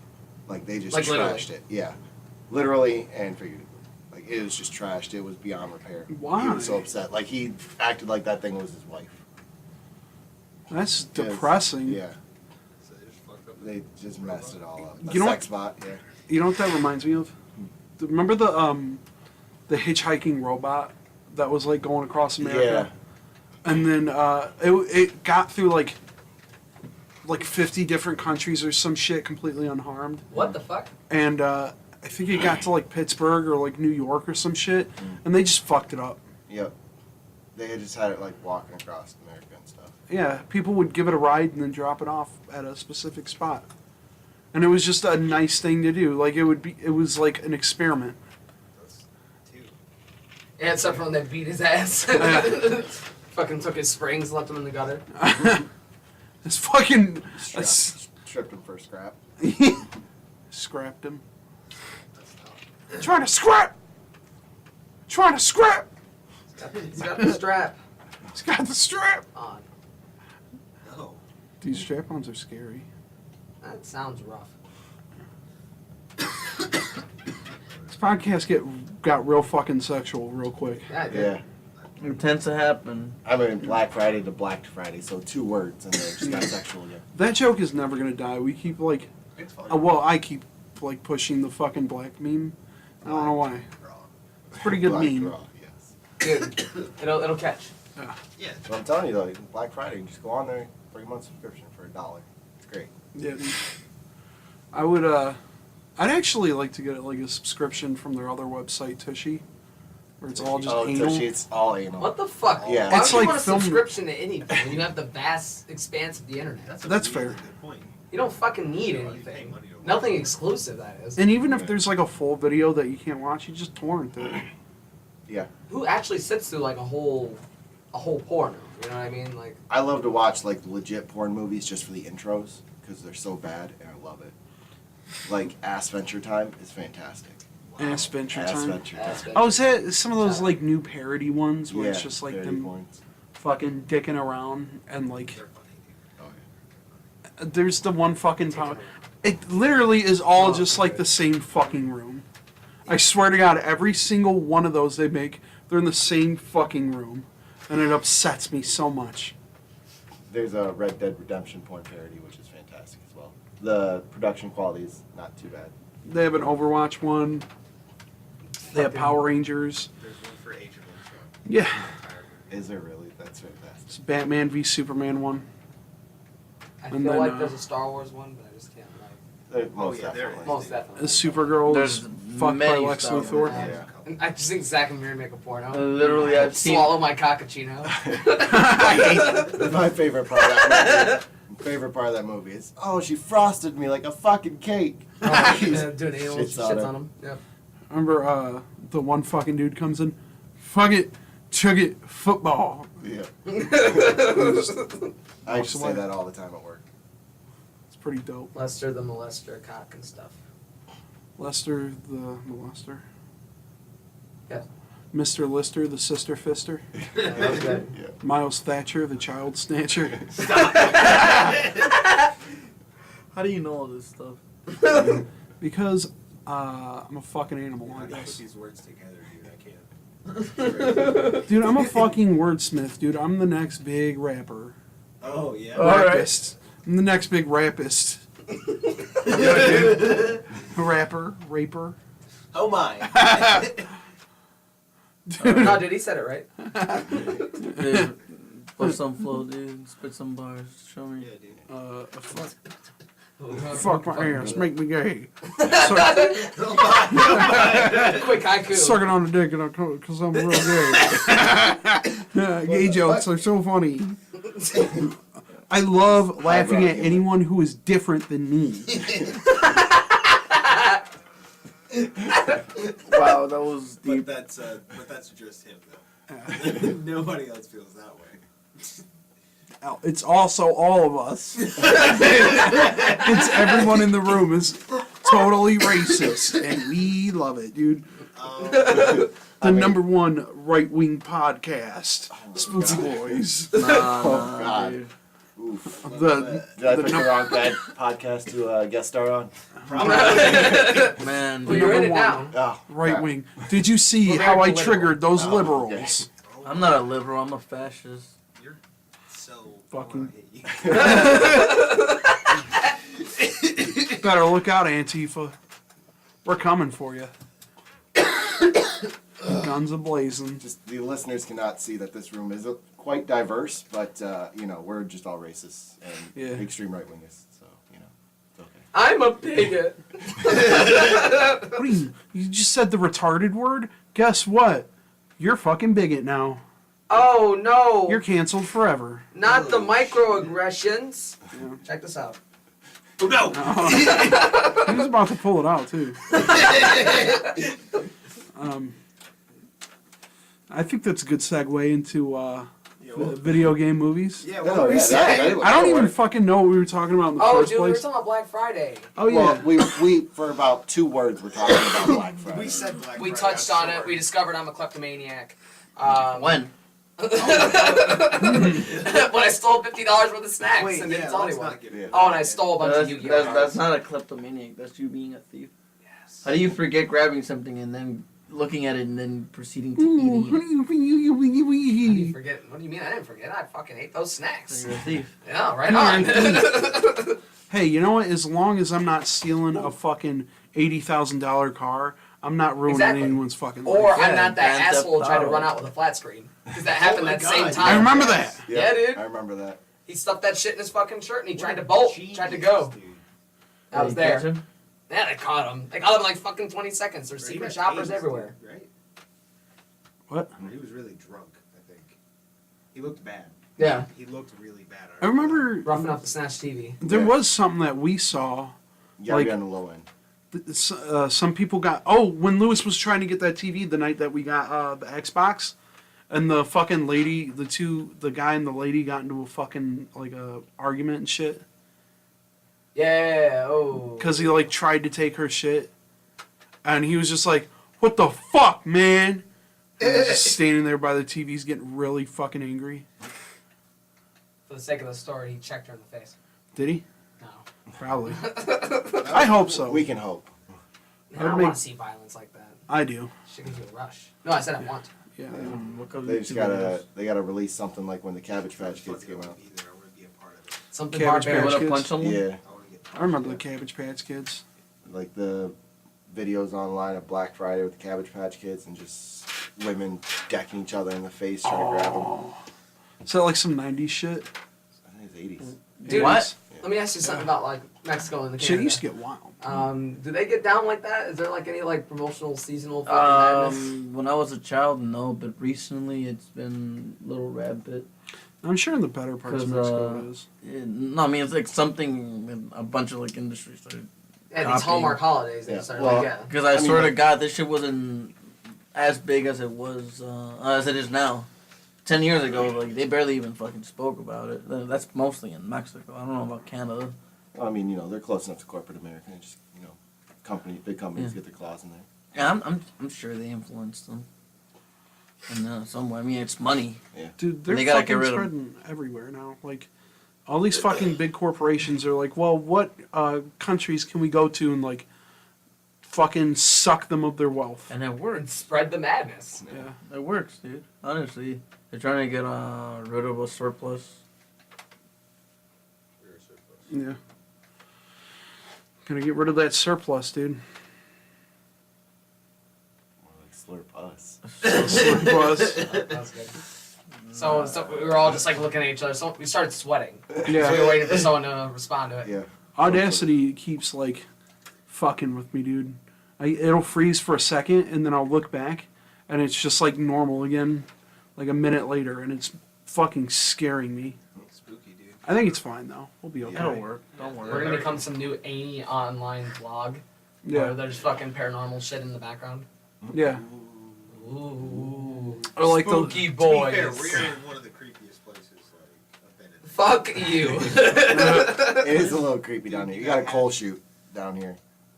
Speaker 5: Like they just
Speaker 2: Like, literally?
Speaker 5: trashed it. Yeah, literally and figuratively. Like it was just trashed. It was beyond repair.
Speaker 1: Why?
Speaker 5: He was so upset. Like he acted like that thing was his wife.
Speaker 1: That's
Speaker 5: 'Cause,
Speaker 1: depressing.
Speaker 5: Yeah,
Speaker 4: So they just fucked up.
Speaker 5: they just messed it all up. A
Speaker 1: You know
Speaker 5: sex bot. Yeah.
Speaker 1: You know what that reminds me of? Remember the hitchhiking robot that was like going across America.
Speaker 5: Yeah.
Speaker 1: And then it got through like 50 different countries or some shit completely unharmed.
Speaker 2: What the fuck?
Speaker 1: And I think it got to like Pittsburgh or like New York or some shit, and they just fucked it up.
Speaker 5: Yep. They had just had it like walking across America and stuff.
Speaker 1: Yeah, people would give it a ride and then drop it off at a specific spot. And it was just a nice thing to do. Like it was like an experiment.
Speaker 2: Yeah, except for when they beat his ass. Fucking took his springs, left him in the gutter.
Speaker 1: It's fucking
Speaker 5: Stripped him for scrap.
Speaker 1: scrapped him. Trying to scrap.
Speaker 2: He's got the strap
Speaker 1: He's got the strap.
Speaker 2: on.
Speaker 4: No.
Speaker 1: These strap-ons are scary.
Speaker 2: That sounds rough.
Speaker 1: This podcast got real fucking sexual real quick.
Speaker 2: Yeah, dude.
Speaker 5: Yeah.
Speaker 3: It tends to happen.
Speaker 5: I mean, Black Friday to Black Friday, so 2 words, and they just got sexual again.
Speaker 1: That joke is never gonna die. We keep like,
Speaker 4: It's fun.
Speaker 1: well, I keep like pushing the fucking black meme. I don't know why. It's a pretty good
Speaker 5: Black
Speaker 1: meme.
Speaker 5: Raw, yes.
Speaker 2: Dude, it'll catch.
Speaker 4: Yeah.
Speaker 5: But I'm telling you though, Black Friday, you just go on there, 3-month subscription for $1. It's great.
Speaker 1: Yeah, dude. I would. I'd actually like to get like a subscription from their other website, Tushy, where it's all just anal.
Speaker 5: Tushy, it's all anal.
Speaker 2: What the fuck?
Speaker 5: Yeah.
Speaker 2: Why
Speaker 1: It's
Speaker 2: would you
Speaker 1: like
Speaker 2: want a
Speaker 1: film-
Speaker 2: subscription to anything when you have the vast expanse of the internet?
Speaker 1: That's fair.
Speaker 4: Good point.
Speaker 2: You don't fucking need anything. Nothing exclusive, that is.
Speaker 1: And even if there's like a full video that you can't watch, you just torrent it.
Speaker 5: Yeah.
Speaker 2: Who actually sits through like a whole porno? You know what I mean? Like,
Speaker 5: I love to watch like legit porn movies just for the intros because they're so bad and I love it. Like Ass Venture Time is fantastic.
Speaker 1: Ass Venture
Speaker 5: Ass
Speaker 1: Time.
Speaker 5: Venture
Speaker 2: Ass
Speaker 5: Time.
Speaker 2: Venture.
Speaker 1: Oh, is that some of those like new parody ones where
Speaker 5: Yeah,
Speaker 1: it's just like
Speaker 5: 30
Speaker 1: them
Speaker 5: points.
Speaker 1: fucking dicking around and like
Speaker 4: They're funny, dude.
Speaker 5: Oh, yeah.
Speaker 1: there's the one fucking power. It literally is all just like the same fucking room. I swear to God, every single one of those they make, they're in the same fucking room, and it upsets me so much.
Speaker 5: There's a Red Dead Redemption porn parody, which is fantastic as well. The production quality is not too bad.
Speaker 1: They have an Overwatch one. They have Power Rangers.
Speaker 4: There's one for Age of Ultron.
Speaker 1: Yeah,
Speaker 5: Is there really? That's fantastic.
Speaker 1: it's Batman v Superman one.
Speaker 2: I
Speaker 1: And
Speaker 2: feel
Speaker 1: then,
Speaker 2: like there's a Star Wars one, but I just can't like.
Speaker 5: Most
Speaker 4: yeah, there
Speaker 5: definitely.
Speaker 4: is.
Speaker 2: Most definitely.
Speaker 1: The Supergirl
Speaker 3: There's
Speaker 1: is fucked by
Speaker 3: many
Speaker 1: Lex
Speaker 3: Star Wars.
Speaker 1: Luthor.
Speaker 5: Yeah.
Speaker 2: And I just think Zach and Miri make a porno.
Speaker 3: Literally, I've seen.
Speaker 2: Swallow my cockachino.
Speaker 5: That's my favorite part of that movie. Favorite part of that movie is, oh, she frosted me like a fucking cake.
Speaker 2: Yeah, doing anal
Speaker 5: Shits
Speaker 2: shits
Speaker 5: on
Speaker 2: on
Speaker 5: her.
Speaker 2: him. Yep.
Speaker 1: Remember the one fucking dude comes in, fuck it, chug it, football.
Speaker 5: Yeah.
Speaker 1: Walks
Speaker 5: I used to
Speaker 1: away.
Speaker 5: say that all the time at work.
Speaker 1: It's pretty dope.
Speaker 2: Lester the molester, cock and stuff.
Speaker 1: Lester the molester.
Speaker 2: Yeah.
Speaker 1: Mr. Lister the sister fister.
Speaker 2: Yeah, that was good.
Speaker 5: Yeah.
Speaker 1: Miles Thatcher the child snatcher.
Speaker 3: How do you know all this stuff?
Speaker 1: Because I'm a fucking animal,
Speaker 4: How
Speaker 1: I
Speaker 4: do you put
Speaker 1: guess.
Speaker 4: these words together, dude? I can't.
Speaker 1: Dude, I'm a fucking wordsmith, dude. I'm the next big rapper.
Speaker 4: Oh, yeah.
Speaker 3: All right.
Speaker 1: Rapist. I'm the next big rapist. Rapper, raper.
Speaker 4: Oh, my.
Speaker 2: No, dude, he said it right.
Speaker 3: Dude, bust some flow, dude. Spit some bars. Show me.
Speaker 4: Yeah, dude.
Speaker 1: Fuck my ass, make me gay.
Speaker 2: Quick haiku.
Speaker 1: Sucking on the dick because I'm real gay. Gay jokes are so funny. I love laughing at anyone who is different than me.
Speaker 3: Wow, that was deep.
Speaker 4: But that's just him, though. Nobody else feels that way.
Speaker 1: It's also all of us. It's everyone in the room is totally racist, and we love it, dude.
Speaker 5: I mean-
Speaker 1: Number one right-wing podcast, Spooki Boiz.
Speaker 3: Nah,
Speaker 5: Oh, God.
Speaker 3: dude.
Speaker 5: Oof.
Speaker 1: The
Speaker 5: Did I pick the wrong bad podcast to guest star on?
Speaker 3: Man,
Speaker 2: Well,
Speaker 3: dude.
Speaker 2: you're in
Speaker 1: number
Speaker 2: it
Speaker 1: one.
Speaker 2: now.
Speaker 5: Oh,
Speaker 1: right wing. Did you see
Speaker 2: We're
Speaker 1: how
Speaker 2: very
Speaker 1: I
Speaker 2: political.
Speaker 1: triggered those
Speaker 5: Oh,
Speaker 1: liberals?
Speaker 3: I'm not a liberal. I'm a fascist.
Speaker 4: You're so
Speaker 1: Fucking-
Speaker 4: I
Speaker 1: Better look out, Antifa. We're coming for you. Guns a blazing.
Speaker 5: Just the listeners cannot see that this room is quite diverse, but you know, we're just all racists and extreme right wingers, so you know, it's okay.
Speaker 2: I'm a bigot.
Speaker 1: What do you just said the retarded word? Guess what? You're fucking bigot now.
Speaker 2: Oh no!
Speaker 1: You're canceled forever.
Speaker 2: Not the microaggressions.
Speaker 1: Yeah.
Speaker 2: Check this out.
Speaker 4: Oh no!
Speaker 1: He was about to pull it out too. I think that's a good segue into video game movies.
Speaker 4: Yeah,
Speaker 5: No,
Speaker 4: what we
Speaker 5: yeah,
Speaker 4: say?
Speaker 1: I don't even fucking know what we were talking about in the
Speaker 2: Oh,
Speaker 1: first
Speaker 2: dude, we were
Speaker 1: place.
Speaker 2: talking about Black Friday.
Speaker 1: Oh yeah.
Speaker 5: Well, we for about 2 words we're talking about Black Friday.
Speaker 4: We said Black
Speaker 2: We
Speaker 4: Friday,
Speaker 2: touched
Speaker 4: I'm
Speaker 2: on
Speaker 4: sure.
Speaker 2: it. We discovered I'm a kleptomaniac.
Speaker 3: When?
Speaker 2: When I stole $50 worth of snacks
Speaker 4: Wait,
Speaker 2: and didn't
Speaker 4: yeah,
Speaker 2: tell
Speaker 4: let's
Speaker 2: anyone.
Speaker 4: not get into
Speaker 2: Oh, and I
Speaker 4: that.
Speaker 2: stole a bunch of Yu-Gi-Oh
Speaker 3: That's
Speaker 2: cards.
Speaker 3: not a kleptomaniac. That's you being a thief.
Speaker 2: Yes.
Speaker 3: How do you forget grabbing something and then looking at it and then proceeding to
Speaker 1: Ooh,
Speaker 3: eating it?
Speaker 2: How do you forget? What do you mean I didn't forget? I fucking ate those snacks.
Speaker 3: So you're a thief.
Speaker 2: Yeah, right on.
Speaker 1: Hey, you know what? As long as I'm not stealing a fucking $80,000 car, I'm not ruining
Speaker 2: Exactly.
Speaker 1: anyone's fucking life.
Speaker 2: Or
Speaker 3: Yeah,
Speaker 2: I'm not that
Speaker 3: Grand Theft
Speaker 2: asshole trying to
Speaker 3: Auto.
Speaker 2: run out with a flat screen. Because that happened
Speaker 4: my
Speaker 2: that same
Speaker 4: God,
Speaker 2: time.
Speaker 1: I remember that.
Speaker 2: Yeah, dude.
Speaker 5: I remember that.
Speaker 2: He stuffed that shit in his fucking shirt and he tried to
Speaker 4: What a
Speaker 2: bolt.
Speaker 4: genius,
Speaker 2: Tried to go.
Speaker 4: dude.
Speaker 2: I was
Speaker 3: Did you catch
Speaker 2: there.
Speaker 3: him?
Speaker 2: Yeah, they caught him. They caught him in like fucking 20 seconds. There's
Speaker 4: Right, he
Speaker 2: secret
Speaker 4: got
Speaker 2: shoppers
Speaker 4: tased,
Speaker 2: everywhere.
Speaker 4: dude, right?
Speaker 1: What?
Speaker 4: He was really drunk, I think. He looked bad.
Speaker 2: Yeah.
Speaker 4: He looked really bad.
Speaker 1: I remember
Speaker 2: Rough enough to snatch TV.
Speaker 1: there
Speaker 5: Yeah.
Speaker 1: was something that we saw.
Speaker 5: You gotta
Speaker 1: Like-
Speaker 5: be on the low end.
Speaker 1: Some people got. Oh, when Lewis was trying to get that TV the night that we got the Xbox, and the fucking lady, the guy and the lady got into a fucking like a argument and shit
Speaker 2: Yeah. Oh.
Speaker 1: because he like tried to take her shit, and he was just like, "What the fuck, man?" And he was just standing there by the TVs getting really fucking angry.
Speaker 2: For the sake of the story, he checked her in the face.
Speaker 1: Did he?
Speaker 2: No.
Speaker 1: Probably. I hope so.
Speaker 5: We can hope.
Speaker 2: I
Speaker 1: I'd
Speaker 2: don't
Speaker 1: make-
Speaker 2: want to see violence like that.
Speaker 1: I do.
Speaker 2: Shit gives you a rush. No, I said I want to.
Speaker 1: Yeah.
Speaker 3: Look up
Speaker 5: They just
Speaker 3: YouTube
Speaker 5: gotta
Speaker 3: videos.
Speaker 5: release something like when the Cabbage Patch Kids came out.
Speaker 4: I want to be a part of it.
Speaker 2: Something
Speaker 1: Cabbage
Speaker 3: You
Speaker 2: barbaric.
Speaker 1: Patch
Speaker 3: wanna
Speaker 1: Kids?
Speaker 3: punch someone?
Speaker 5: Yeah,
Speaker 4: I want to get.
Speaker 1: I remember the Cabbage Patch Kids.
Speaker 5: like the videos online of Black Friday with the Cabbage Patch Kids and just women decking each other in the face trying to grab them.
Speaker 1: Oh. Is that like some 90s shit?
Speaker 5: I think it's 80s.
Speaker 2: Dude,
Speaker 3: What?
Speaker 2: Let me ask you something about like Mexico and the
Speaker 1: Shit
Speaker 2: Canada.
Speaker 1: used to get wild.
Speaker 2: Do they get down like that? Is there like any like promotional seasonal fucking madness?
Speaker 3: When I was a child, no, but recently it's been a little rampant.
Speaker 1: I'm sure in the better parts of
Speaker 3: 'Cause,
Speaker 1: Mexico it is.
Speaker 3: No, I mean it's like something a bunch of like industries started.
Speaker 2: Yeah, these
Speaker 3: copying.
Speaker 2: Hallmark holidays they
Speaker 5: Yeah.
Speaker 2: started
Speaker 3: Well,
Speaker 2: like yeah.
Speaker 3: because I
Speaker 5: I mean,
Speaker 3: swear to
Speaker 5: like-
Speaker 3: God, this shit wasn't as big as it was as it is now. 10 years ago, like they barely even fucking spoke about it. That's mostly in Mexico. I don't know about Canada.
Speaker 5: Well, I mean, you know, they're close enough to corporate America. And just, you know, big companies
Speaker 3: Yeah.
Speaker 5: get their claws in there.
Speaker 3: Yeah, I'm sure they influenced them. In some way. I mean, it's money.
Speaker 1: Dude, they're
Speaker 3: They gotta get
Speaker 1: fucking
Speaker 3: rid of-
Speaker 1: spreading everywhere now. Like, all these fucking big corporations are like, well, what countries can we go to and, like, fucking suck them of their wealth?
Speaker 3: And it
Speaker 2: And
Speaker 3: works.
Speaker 2: spread the madness.
Speaker 1: Yeah.
Speaker 3: It works, dude. Honestly. They're trying to get rid of a surplus.
Speaker 1: Yeah. Gonna get rid of that surplus, dude.
Speaker 5: More like slurp us.
Speaker 1: Surplus.
Speaker 2: That's good. So we were all just like looking at each other. So we started sweating. So we were
Speaker 1: Yeah.
Speaker 2: waiting for someone to respond to it.
Speaker 5: Yeah.
Speaker 1: Audacity keeps, like, fucking with me, dude. It'll freeze for a second, and then I'll look back, and it's just, like, normal again, like, a minute later, and it's fucking scaring me.
Speaker 4: Spooky, dude.
Speaker 1: I think it's fine, though. We'll be okay.
Speaker 3: That'll work. Don't
Speaker 2: We're
Speaker 3: worry.
Speaker 2: gonna become some new A online vlog where
Speaker 1: Yeah.
Speaker 2: there's fucking paranormal shit in the background.
Speaker 1: Yeah.
Speaker 2: Ooh.
Speaker 1: Or like
Speaker 2: Spooky
Speaker 4: To be fair,
Speaker 2: Boiz.
Speaker 4: we're in one of the creepiest places like I've been in.
Speaker 2: Fuck you.
Speaker 5: It is a little creepy down here. You got a coal chute down here.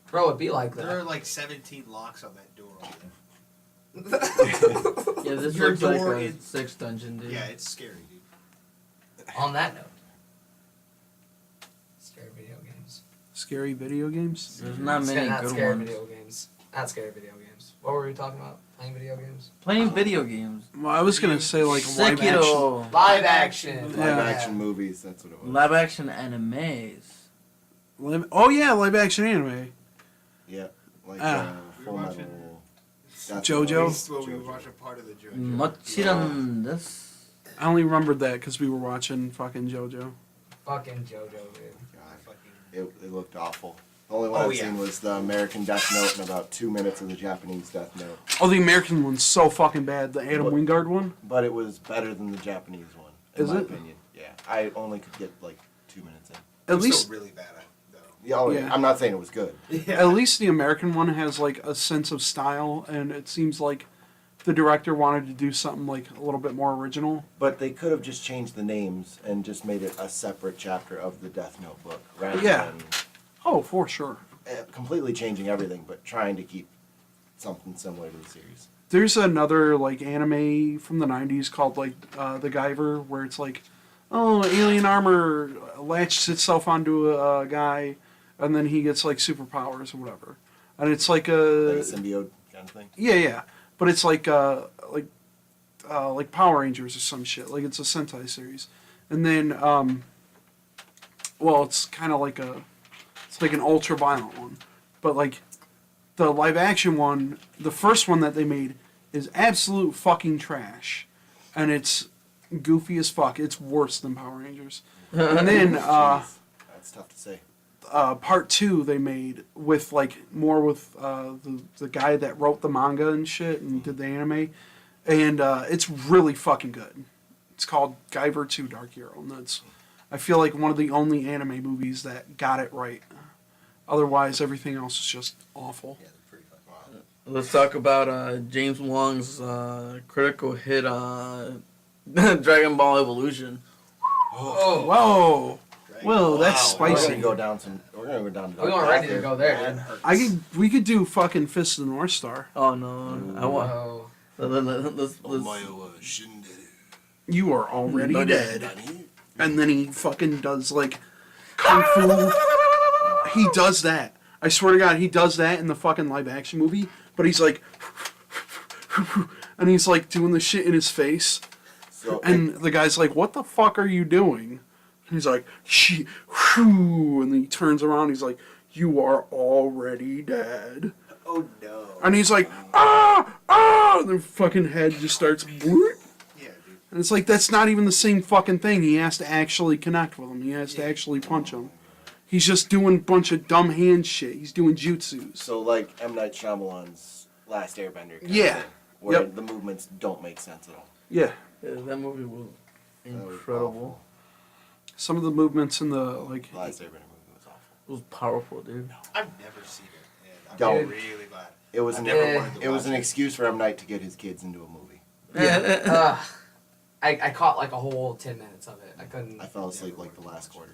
Speaker 2: Bro, it'd be like
Speaker 4: There
Speaker 2: that.
Speaker 4: are like 17 locks on that door.
Speaker 3: Yeah, this
Speaker 4: Your
Speaker 3: looks like
Speaker 4: door
Speaker 3: a
Speaker 4: is-
Speaker 3: 6 dungeon, dude.
Speaker 4: Yeah, it's scary, dude.
Speaker 2: On that note. Scary video games.
Speaker 1: Scary video games?
Speaker 3: There's not many
Speaker 2: Not
Speaker 3: good
Speaker 2: scary
Speaker 3: ones.
Speaker 2: video games. Not scary video games. What were we talking about? Playing video games?
Speaker 3: Playing video games.
Speaker 1: Well, I was gonna say, like, live action.
Speaker 3: Sekiro.
Speaker 2: Live action.
Speaker 1: Yeah.
Speaker 5: Live action movies, that's what it was.
Speaker 3: Live action animes.
Speaker 1: Oh, yeah, live action anime.
Speaker 5: Yeah. Like
Speaker 1: Ah.
Speaker 5: Full
Speaker 4: We were watching-
Speaker 5: Metal. Death
Speaker 1: JoJo?
Speaker 5: Note.
Speaker 4: This is what we watch a part of the JoJo.
Speaker 3: Machiran this.
Speaker 1: I only remembered that because we were watching fucking JoJo.
Speaker 2: Fucking JoJo, dude.
Speaker 5: It looked awful. The only one I've
Speaker 4: yeah.
Speaker 5: seen was the American Death Note and about 2 minutes of the Japanese Death Note.
Speaker 1: Oh, the American one's so fucking bad. The Adam
Speaker 5: What?
Speaker 1: Wingard one.
Speaker 5: But it was better than the Japanese one, in
Speaker 1: Is
Speaker 5: my
Speaker 1: it?
Speaker 5: opinion. Yeah, I only could get like 2 minutes in.
Speaker 1: At least,
Speaker 4: really bad, though.
Speaker 5: Yeah, oh, yeah.
Speaker 1: Yeah.
Speaker 5: I'm not saying it was good.
Speaker 1: at least the American one has like a sense of style, and it seems like the director wanted to do something like a little bit more original.
Speaker 5: But they could have just changed the names and just made it a separate chapter of the Death Note book, rather
Speaker 1: Yeah.
Speaker 5: than
Speaker 1: Oh, for sure.
Speaker 5: completely changing everything, but trying to keep something similar to the series.
Speaker 1: There's another like anime from the 90s called like The Guyver, where it's like, oh, alien armor latches itself onto a guy, and then he gets like superpowers or whatever. And it's like
Speaker 5: Like
Speaker 1: a
Speaker 5: a symbiote kind of thing.
Speaker 1: yeah, but it's like Power Rangers or some shit. Like it's a Sentai series, and then well, it's kind of like it's like an ultra violent one, but like the live action one, the first one that they made is absolute fucking trash, and it's goofy as fuck. It's worse than Power Rangers. And then
Speaker 5: Jeez, that's tough to say.
Speaker 1: part 2 they made with like more with the guy that wrote the manga and shit and did the anime, and it's really fucking good. It's called Guyver 2 Dark Hero, and that's, I feel like, one of the only anime movies that got it right. Otherwise, everything else is just awful.
Speaker 4: Yeah, they're pretty fucking wild.
Speaker 3: Let's talk about James Wong's critical hit Dragon Ball Evolution.
Speaker 4: Oh,
Speaker 1: Whoa, whoa, that's
Speaker 5: We're
Speaker 1: spicy.
Speaker 5: gonna go down some. We're gonna go down.
Speaker 2: We're going ready to go there, dude.
Speaker 1: We could do fucking Fist of the North Star.
Speaker 3: Oh no, I want.
Speaker 2: Whoa.
Speaker 3: Let's
Speaker 1: You are already
Speaker 3: No,
Speaker 1: dead. And then he fucking does like kung fu. He does that. I swear to God, he does that in the fucking live action movie. But he's like, and he's like doing the shit in his face.
Speaker 5: So,
Speaker 1: And the guy's like, "What the fuck are you doing?" And he's like, whew, and then he turns around. He's like, "You are already dead."
Speaker 4: oh no.
Speaker 1: And he's like, ah, and the fucking head just starts.
Speaker 4: Yeah, dude.
Speaker 1: And it's like, that's not even the same fucking thing. He has to actually connect with him. He has to actually punch him. He's just doing a bunch of dumb hand shit. He's doing jutsus.
Speaker 5: so like M. Night Shyamalan's Last Airbender. Kind
Speaker 1: Yeah.
Speaker 5: Of thing, where
Speaker 1: Yep.
Speaker 5: the movements don't make sense at all.
Speaker 1: Yeah.
Speaker 3: that movie was
Speaker 5: That was
Speaker 3: incredible.
Speaker 5: awful.
Speaker 1: Some of the movements in the, like,
Speaker 5: The Last Airbender movie was awful.
Speaker 3: It was powerful, dude.
Speaker 4: I've never seen it. And I'm
Speaker 5: Don't.
Speaker 4: really glad.
Speaker 5: It was
Speaker 4: I've
Speaker 5: an
Speaker 4: never wanted to
Speaker 5: it was
Speaker 4: watch
Speaker 5: an
Speaker 4: it.
Speaker 5: excuse for M. Night to get his kids into a movie.
Speaker 2: I caught like a whole 10 minutes of it. I couldn't.
Speaker 5: I fell asleep like the last quarter.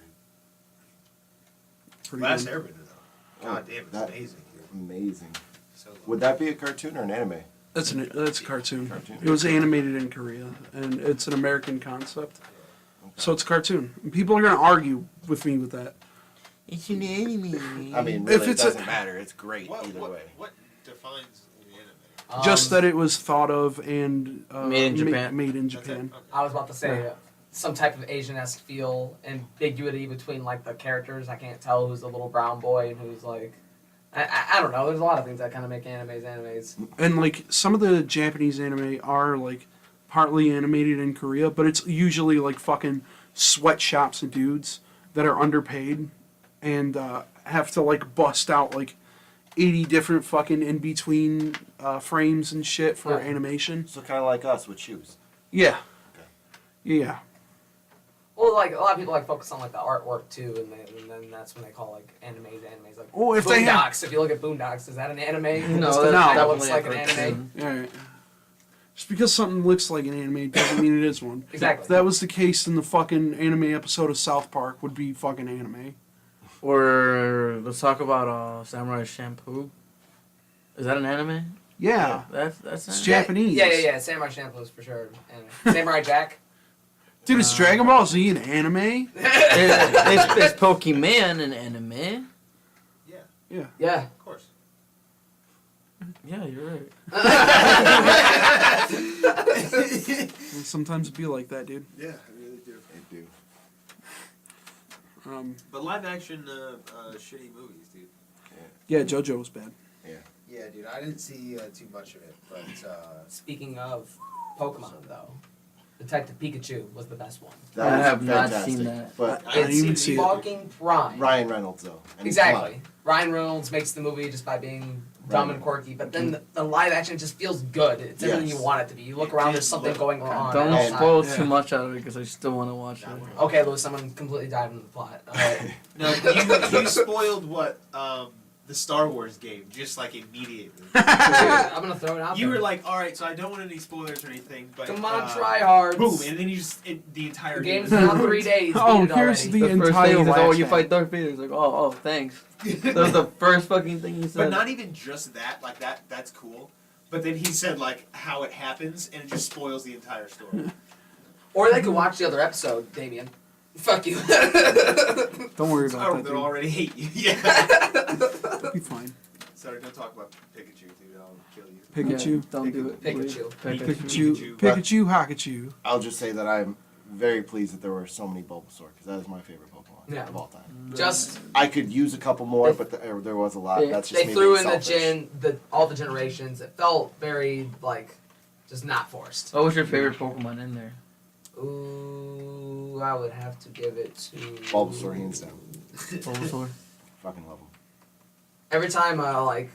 Speaker 1: pretty
Speaker 4: Last
Speaker 1: good.
Speaker 4: Airbender, though. God damn, it's
Speaker 5: That-
Speaker 4: amazing. Dude.
Speaker 5: Amazing.
Speaker 4: So
Speaker 5: Would that be a cartoon or an anime?
Speaker 1: That's a cartoon.
Speaker 5: Cartoon.
Speaker 1: It was animated in Korea, and it's an American concept. So it's a cartoon. And people are going to argue with me with that.
Speaker 3: It's an anime.
Speaker 5: I mean,
Speaker 1: If
Speaker 5: really, it
Speaker 1: it's a-
Speaker 5: doesn't matter. It's great either way.
Speaker 4: What defines an anime?
Speaker 1: Just that it was thought of and
Speaker 3: Made in Japan.
Speaker 1: Made in
Speaker 4: That's it?
Speaker 1: Japan.
Speaker 4: Okay.
Speaker 2: I was about to say some type of Asian-esque feel, ambiguity between like the characters. I can't tell who's the little brown boy and who's like. I don't know. There's a lot of things that kind of make animes.
Speaker 1: And like some of the Japanese anime are like partly animated in Korea, but it's usually like fucking sweatshops of dudes that are underpaid and have to like bust out like 80 different fucking in between frames and shit for
Speaker 2: Yeah.
Speaker 1: animation.
Speaker 5: So kind of like us with shoes.
Speaker 1: Yeah.
Speaker 5: Okay.
Speaker 1: Yeah.
Speaker 2: Well, like a lot of people like focus on like the artwork too, and then that's when they call like animes. Like
Speaker 1: Oh, if they have-
Speaker 2: Boondocks. If you look at Boondocks, is that an anime?
Speaker 3: No,
Speaker 2: Just
Speaker 3: that's
Speaker 2: that looks
Speaker 3: definitely
Speaker 2: like
Speaker 3: a
Speaker 2: an
Speaker 3: cartoon.
Speaker 2: anime.
Speaker 1: All right. Just because something looks like an anime doesn't mean it is one.
Speaker 2: Exactly.
Speaker 1: If that was the case, then the fucking anime episode of South Park would be fucking anime.
Speaker 3: Or let's talk about Samurai Shampoo. Is that an anime?
Speaker 1: Yeah.
Speaker 3: That's
Speaker 1: It's
Speaker 3: anime.
Speaker 1: Japanese.
Speaker 2: Yeah. Samurai Champloo is for sure. Anime. Samurai Jack.
Speaker 1: Dude, is Dragon Ball Z an anime?
Speaker 3: It's Pokemon an anime.
Speaker 4: Yeah,
Speaker 1: Yeah.
Speaker 2: Yeah.
Speaker 4: of course.
Speaker 3: Yeah, you're right.
Speaker 1: Sometimes it be like that, dude.
Speaker 4: Yeah, I really do.
Speaker 5: They do.
Speaker 4: But live action shitty movies, dude.
Speaker 1: Yeah, JoJo was bad.
Speaker 5: Yeah.
Speaker 4: Yeah, dude, I didn't see too much of it, but
Speaker 2: Speaking of Pokemon, though, Detective Pikachu was the best one.
Speaker 5: That
Speaker 3: I
Speaker 5: was
Speaker 3: have not
Speaker 5: fantastic.
Speaker 3: seen that.
Speaker 5: But
Speaker 1: I didn't even
Speaker 2: It's
Speaker 1: see it.
Speaker 2: fucking prime.
Speaker 5: Ryan Reynolds though. And he's
Speaker 2: Exactly. Ryan Reynolds makes the movie just by being dumb
Speaker 5: Right.
Speaker 2: and quirky, but then the live action just feels good. It's everything
Speaker 5: Yes.
Speaker 2: you want it to be. You look around, there's something going on.
Speaker 3: Don't
Speaker 2: outside.
Speaker 3: spoil
Speaker 1: Yeah.
Speaker 3: too much out of it because I still want to watch it.
Speaker 2: Okay, Lewis, someone completely dived into the plot.
Speaker 4: no, you spoiled what the Star Wars game just like immediately.
Speaker 2: Dude, I'm gonna throw it out
Speaker 4: You
Speaker 2: there.
Speaker 4: were like, all right, so I don't want any spoilers or anything, but
Speaker 2: come on, try hard.
Speaker 4: boom, and then you just the entire
Speaker 2: The
Speaker 4: game
Speaker 2: game's
Speaker 4: is
Speaker 2: been out 3 days.
Speaker 1: Oh,
Speaker 2: beat it
Speaker 1: here's
Speaker 2: already.
Speaker 1: the
Speaker 3: The first
Speaker 1: entire
Speaker 3: thing is like, oh,
Speaker 1: last
Speaker 3: you
Speaker 1: act.
Speaker 3: fight Darth Vader. It's like, oh, thanks. That was the first fucking thing he said.
Speaker 4: But not even just that, like that's cool. But then he said like how it happens, and it just spoils the entire story.
Speaker 2: Or they could watch the other episode, Damian. Fuck you.
Speaker 1: Don't worry about
Speaker 4: Oh,
Speaker 1: that,
Speaker 4: they'll
Speaker 1: dude.
Speaker 4: already hate you. Yeah.
Speaker 1: It'll be fine.
Speaker 4: Sorry, don't talk about Pikachu, dude. I'll kill you.
Speaker 1: Pikachu.
Speaker 3: Yeah, don't do it.
Speaker 2: Pikachu.
Speaker 3: please.
Speaker 1: Pikachu.
Speaker 4: Pikachu.
Speaker 1: Pikachu. Hakachu.
Speaker 5: I'll just say that I'm very pleased that there were so many Bulbasaur because that is my favorite Pokemon
Speaker 2: Yeah.
Speaker 5: of all time.
Speaker 2: Just
Speaker 5: I could use a couple more,
Speaker 2: They-
Speaker 5: but there was a lot.
Speaker 3: they-
Speaker 5: That's just
Speaker 2: they
Speaker 5: me
Speaker 2: threw
Speaker 5: being
Speaker 2: in
Speaker 5: selfish.
Speaker 2: all the generations. It felt very like just not forced.
Speaker 3: What was your favorite Pokemon in there?
Speaker 2: Ooh, I would have to give it to
Speaker 5: Bulbasaur, hands down.
Speaker 3: Bulbasaur.
Speaker 5: Fucking love him.
Speaker 2: Every time like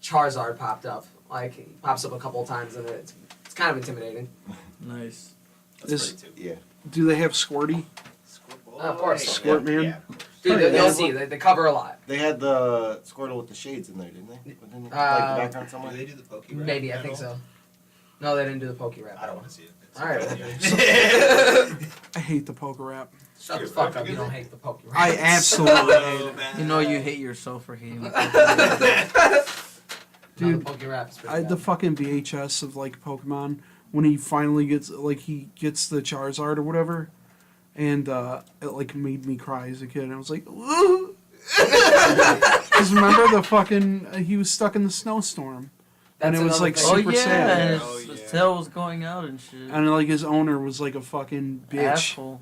Speaker 2: Charizard popped up, like he pops up a couple of times and it's kind of intimidating.
Speaker 3: Nice.
Speaker 4: That's
Speaker 1: Is-
Speaker 4: pretty too.
Speaker 5: Yeah.
Speaker 1: Do they have Squirty?
Speaker 2: Of course.
Speaker 1: Squirt Man?
Speaker 4: Yeah.
Speaker 2: Dude,
Speaker 1: Oh, yeah.
Speaker 2: you'll see they cover a lot.
Speaker 5: They had the Squirtle with the shades in there, didn't they? Didn't they, like the background
Speaker 4: Do
Speaker 5: somewhere?
Speaker 4: they do the Poke Rap
Speaker 2: Maybe I
Speaker 4: at
Speaker 2: think
Speaker 4: all?
Speaker 2: so. No, they didn't do the Poke Rap.
Speaker 4: I don't want to see it. It's
Speaker 2: All right.
Speaker 4: yeah.
Speaker 1: I hate the poker rap.
Speaker 2: Shut the fuck up. You don't hate the Poke Rap.
Speaker 1: I absolutely hate
Speaker 4: Oh,
Speaker 1: it.
Speaker 4: man.
Speaker 3: You know you hate yourself for hating.
Speaker 2: No,
Speaker 1: Dude,
Speaker 2: the Poke Rap is pretty
Speaker 1: I had the
Speaker 2: bad.
Speaker 1: fucking VHS of like Pokemon when he finally gets he gets the Charizard or whatever, and it like made me cry as a kid. And I was like, "Ooh." Because remember the fucking he was stuck in the snowstorm, and it was
Speaker 2: another
Speaker 1: like
Speaker 2: thing.
Speaker 3: Oh
Speaker 1: super
Speaker 3: yeah,
Speaker 1: sad.
Speaker 3: and
Speaker 4: Oh,
Speaker 3: his
Speaker 4: yeah.
Speaker 3: tail was going out and shit.
Speaker 1: And like his owner was like a fucking bitch.
Speaker 3: Asshole.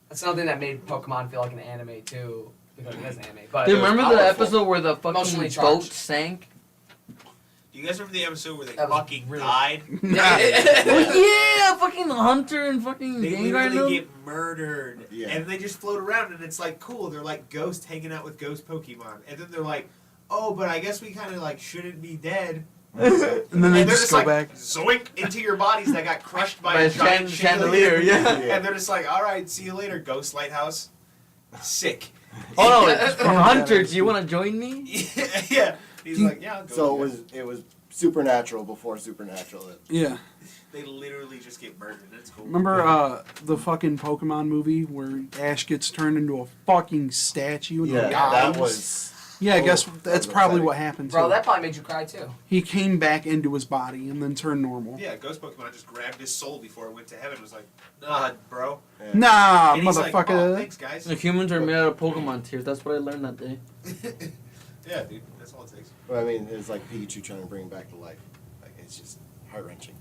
Speaker 2: That's something that made Pokemon feel like an anime too, because it is an anime. But
Speaker 3: Do you
Speaker 2: it was
Speaker 3: remember the
Speaker 2: powerful.
Speaker 3: episode where the
Speaker 2: Emotionally
Speaker 3: fucking boat
Speaker 2: charged.
Speaker 3: sank?
Speaker 4: Do you guys remember the episode where they
Speaker 2: That was
Speaker 4: fucking
Speaker 2: really-
Speaker 4: died?
Speaker 3: Oh yeah, fucking Hunter and fucking
Speaker 4: They
Speaker 3: Gengar.
Speaker 4: literally get murdered,
Speaker 5: Yeah.
Speaker 4: and they just float around, and it's like cool. They're like ghosts hanging out with ghost Pokemon, and then they're like, "Oh, but I guess we kind of like shouldn't be dead."
Speaker 1: And then they
Speaker 4: And they're
Speaker 1: just go
Speaker 4: like
Speaker 1: back.
Speaker 4: zoink into your bodies that got crushed by
Speaker 3: By
Speaker 4: a
Speaker 3: a
Speaker 4: giant
Speaker 3: chandelier, yeah.
Speaker 4: And they're just like, "All right, see you later, Ghost Lighthouse." Sick.
Speaker 3: Oh no, it's from Hunter. Do you want to join me?
Speaker 4: Yeah. He's like, "Yeah." I'll go
Speaker 5: So
Speaker 4: with
Speaker 5: it was Supernatural before Supernatural.
Speaker 1: Yeah.
Speaker 4: They literally just get murdered. It's cool.
Speaker 1: Remember the fucking Pokemon movie where Ash gets turned into a fucking statue and
Speaker 5: Yeah,
Speaker 1: dies?
Speaker 5: that was.
Speaker 1: Yeah, I
Speaker 5: Oh,
Speaker 1: guess
Speaker 5: that
Speaker 1: that's
Speaker 5: was
Speaker 1: probably
Speaker 5: upsetting.
Speaker 1: what happened to
Speaker 2: Bro,
Speaker 1: him.
Speaker 2: that probably made you cry too.
Speaker 1: He came back into his body and then turned normal.
Speaker 4: Yeah, Ghost Pokemon just grabbed his soul before it went to heaven. Was like, "Nah, bro."
Speaker 5: Yeah.
Speaker 1: Nah,
Speaker 4: And he's like, "Oh,
Speaker 1: motherfucker.
Speaker 4: thanks, guys."
Speaker 3: The humans are made out of Pokemon tears. That's what I learned that day.
Speaker 4: Yeah, dude. That's all it takes.
Speaker 5: But I mean, it's like Pikachu trying to bring him back to life. Like it's just heart wrenching.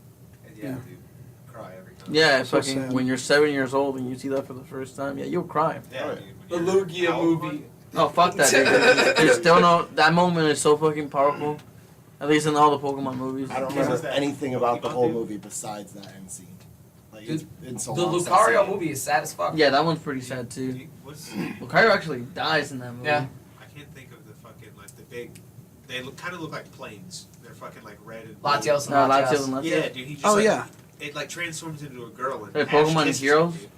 Speaker 4: And
Speaker 1: Yeah.
Speaker 4: dude, cry every time.
Speaker 3: Yeah,
Speaker 1: So
Speaker 3: fucking
Speaker 1: sad.
Speaker 3: when you're 7 years old and you see that for the first time, yeah, you'll cry.
Speaker 4: Yeah,
Speaker 5: Alright.
Speaker 4: dude.
Speaker 2: The
Speaker 4: when
Speaker 2: Lugia
Speaker 4: you're out
Speaker 2: movie.
Speaker 3: Oh fuck that! Dude. There's still no. That moment is so fucking powerful. At least in all the Pokemon movies.
Speaker 5: I don't
Speaker 4: Yeah.
Speaker 5: remember anything about the whole
Speaker 4: Dude.
Speaker 5: movie besides that end scene. Like
Speaker 2: Dude,
Speaker 5: it's been so
Speaker 2: The
Speaker 5: long since
Speaker 2: Lucario
Speaker 5: I've seen it.
Speaker 2: movie is sad as fuck.
Speaker 3: Yeah, that one's pretty sad too.
Speaker 4: Dude, what's,
Speaker 3: Lucario actually dies in that movie.
Speaker 2: Yeah.
Speaker 4: I can't think of the fucking like the big. They kind of look like planes. They're fucking like red and blue.
Speaker 2: Latios and
Speaker 3: No,
Speaker 2: Latios.
Speaker 3: Latios and Latios.
Speaker 4: Yeah, dude. He just
Speaker 1: Oh,
Speaker 4: like,
Speaker 1: yeah.
Speaker 4: It like transforms into a girl and
Speaker 3: Hey,
Speaker 4: Ash
Speaker 3: Pokemon
Speaker 4: kisses
Speaker 3: Heroes?
Speaker 4: him, dude.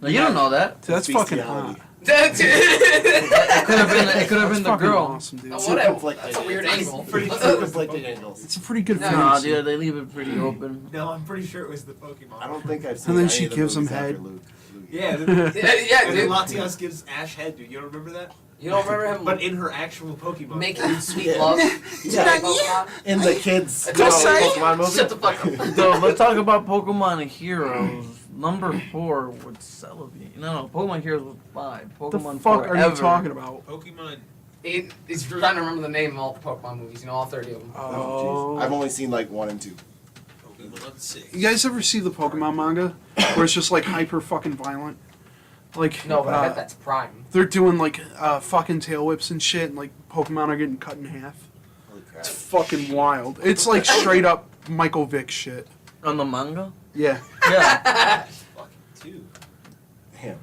Speaker 3: No, you don't know that.
Speaker 1: That's fucking hot.
Speaker 5: Bestiality.
Speaker 3: It could have been. It could have
Speaker 1: That's
Speaker 3: been the
Speaker 1: fucking
Speaker 3: girl.
Speaker 1: awesome, dude.
Speaker 2: Oh,
Speaker 5: Two
Speaker 2: whatever.
Speaker 5: conflicted-
Speaker 2: That's a weird
Speaker 5: it's
Speaker 2: angle.
Speaker 5: Pretty conflicted angles.
Speaker 1: It's a pretty good
Speaker 2: No,
Speaker 3: No,
Speaker 1: fantasy.
Speaker 3: dude, they leave it pretty open.
Speaker 4: No, I'm pretty sure it was the Pokemon.
Speaker 5: I don't think I've seen.
Speaker 1: And then
Speaker 5: any
Speaker 1: she
Speaker 5: of the
Speaker 1: gives him
Speaker 5: movies after
Speaker 1: head.
Speaker 5: Lugia.
Speaker 4: Yeah,
Speaker 2: Yeah,
Speaker 4: and then
Speaker 2: dude.
Speaker 4: Latios gives Ash head, dude. You don't remember that?
Speaker 2: You don't remember him
Speaker 4: But in her actual Pokemon.
Speaker 2: making sweet
Speaker 5: Yeah.
Speaker 2: love?
Speaker 5: Yeah.
Speaker 2: Pokemon?
Speaker 5: In the kids
Speaker 2: Don't say-
Speaker 5: Pokemon movie.
Speaker 2: Shut the fuck up.
Speaker 3: So let's talk about Pokemon Heroes. Number 4 was Celebi. No, Pokemon Heroes was 5.
Speaker 1: What the
Speaker 3: Pokemon
Speaker 1: fuck are you
Speaker 3: Forever.
Speaker 1: talking about?
Speaker 4: Pokemon.
Speaker 2: He's trying to remember the name of all the Pokemon movies. You know, all 30 of them.
Speaker 5: Oh, jeez. I've only seen like 1 and 2.
Speaker 4: Pokemon 6.
Speaker 1: You guys ever see the Pokemon manga where it's just like hyper fucking violent? Like
Speaker 2: No, but I bet that's Prime.
Speaker 1: they're doing like fucking tail whips and shit, and like Pokemon are getting cut in half.
Speaker 5: Holy crap.
Speaker 1: It's fucking wild. It's like straight up Michael Vick shit.
Speaker 3: On the manga?
Speaker 1: Yeah.
Speaker 3: Yeah.
Speaker 4: Fucking two.
Speaker 5: Damn.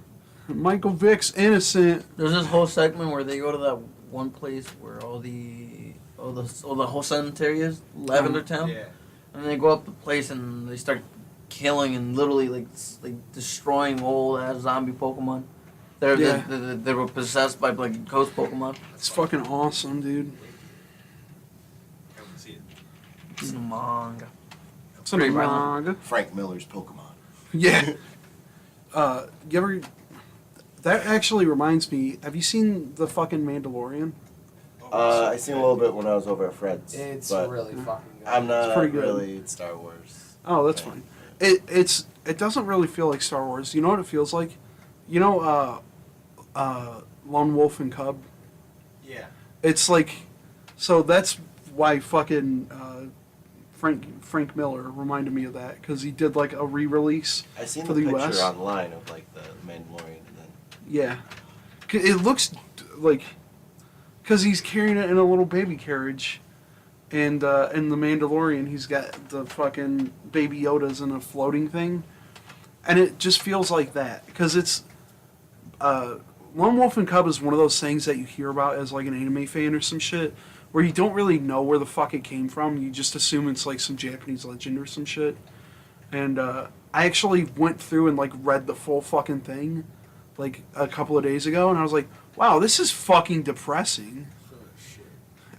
Speaker 1: Michael Vick's innocent.
Speaker 3: There's this whole segment where they go to that one place where all the whole cemetery is, Lavender Town.
Speaker 4: Yeah.
Speaker 3: And they go up the place and they start killing and literally like destroying old ass zombie Pokemon. They were possessed by like ghost Pokemon.
Speaker 1: It's fucking awesome, dude.
Speaker 4: I want to see it.
Speaker 3: It's in the manga.
Speaker 1: It's a
Speaker 3: Pretty violent.
Speaker 1: manga.
Speaker 5: Frank Miller's Pokemon.
Speaker 1: Yeah. You ever? That actually reminds me. Have you seen the fucking Mandalorian?
Speaker 5: I seen a little bit when I was over at Fred's.
Speaker 2: It's
Speaker 5: but
Speaker 2: really fucking good.
Speaker 5: I'm not
Speaker 1: pretty good.
Speaker 5: really Star Wars.
Speaker 1: Oh, that's fine. It doesn't really feel like Star Wars. You know what it feels like? You know, Lone Wolf and Cub.
Speaker 4: Yeah.
Speaker 1: It's like, so that's why fucking Frank Miller reminded me of that, because he did like a re-release.
Speaker 5: I seen
Speaker 1: For
Speaker 5: the
Speaker 1: the
Speaker 5: picture
Speaker 1: US?
Speaker 5: online of like the Mandalorian, and then
Speaker 1: Yeah, it looks like, because he's carrying it in a little baby carriage, and in the Mandalorian he's got the fucking baby Yodas in a floating thing, and it just feels like that, because it's Lone Wolf and Cub is one of those things that you hear about as like an anime fan or some shit, where you don't really know where the fuck it came from. You just assume it's like some Japanese legend or some shit. And I actually went through and like read the full fucking thing like a couple of days ago, and I was like, wow, this is fucking depressing.
Speaker 4: Oh, shit.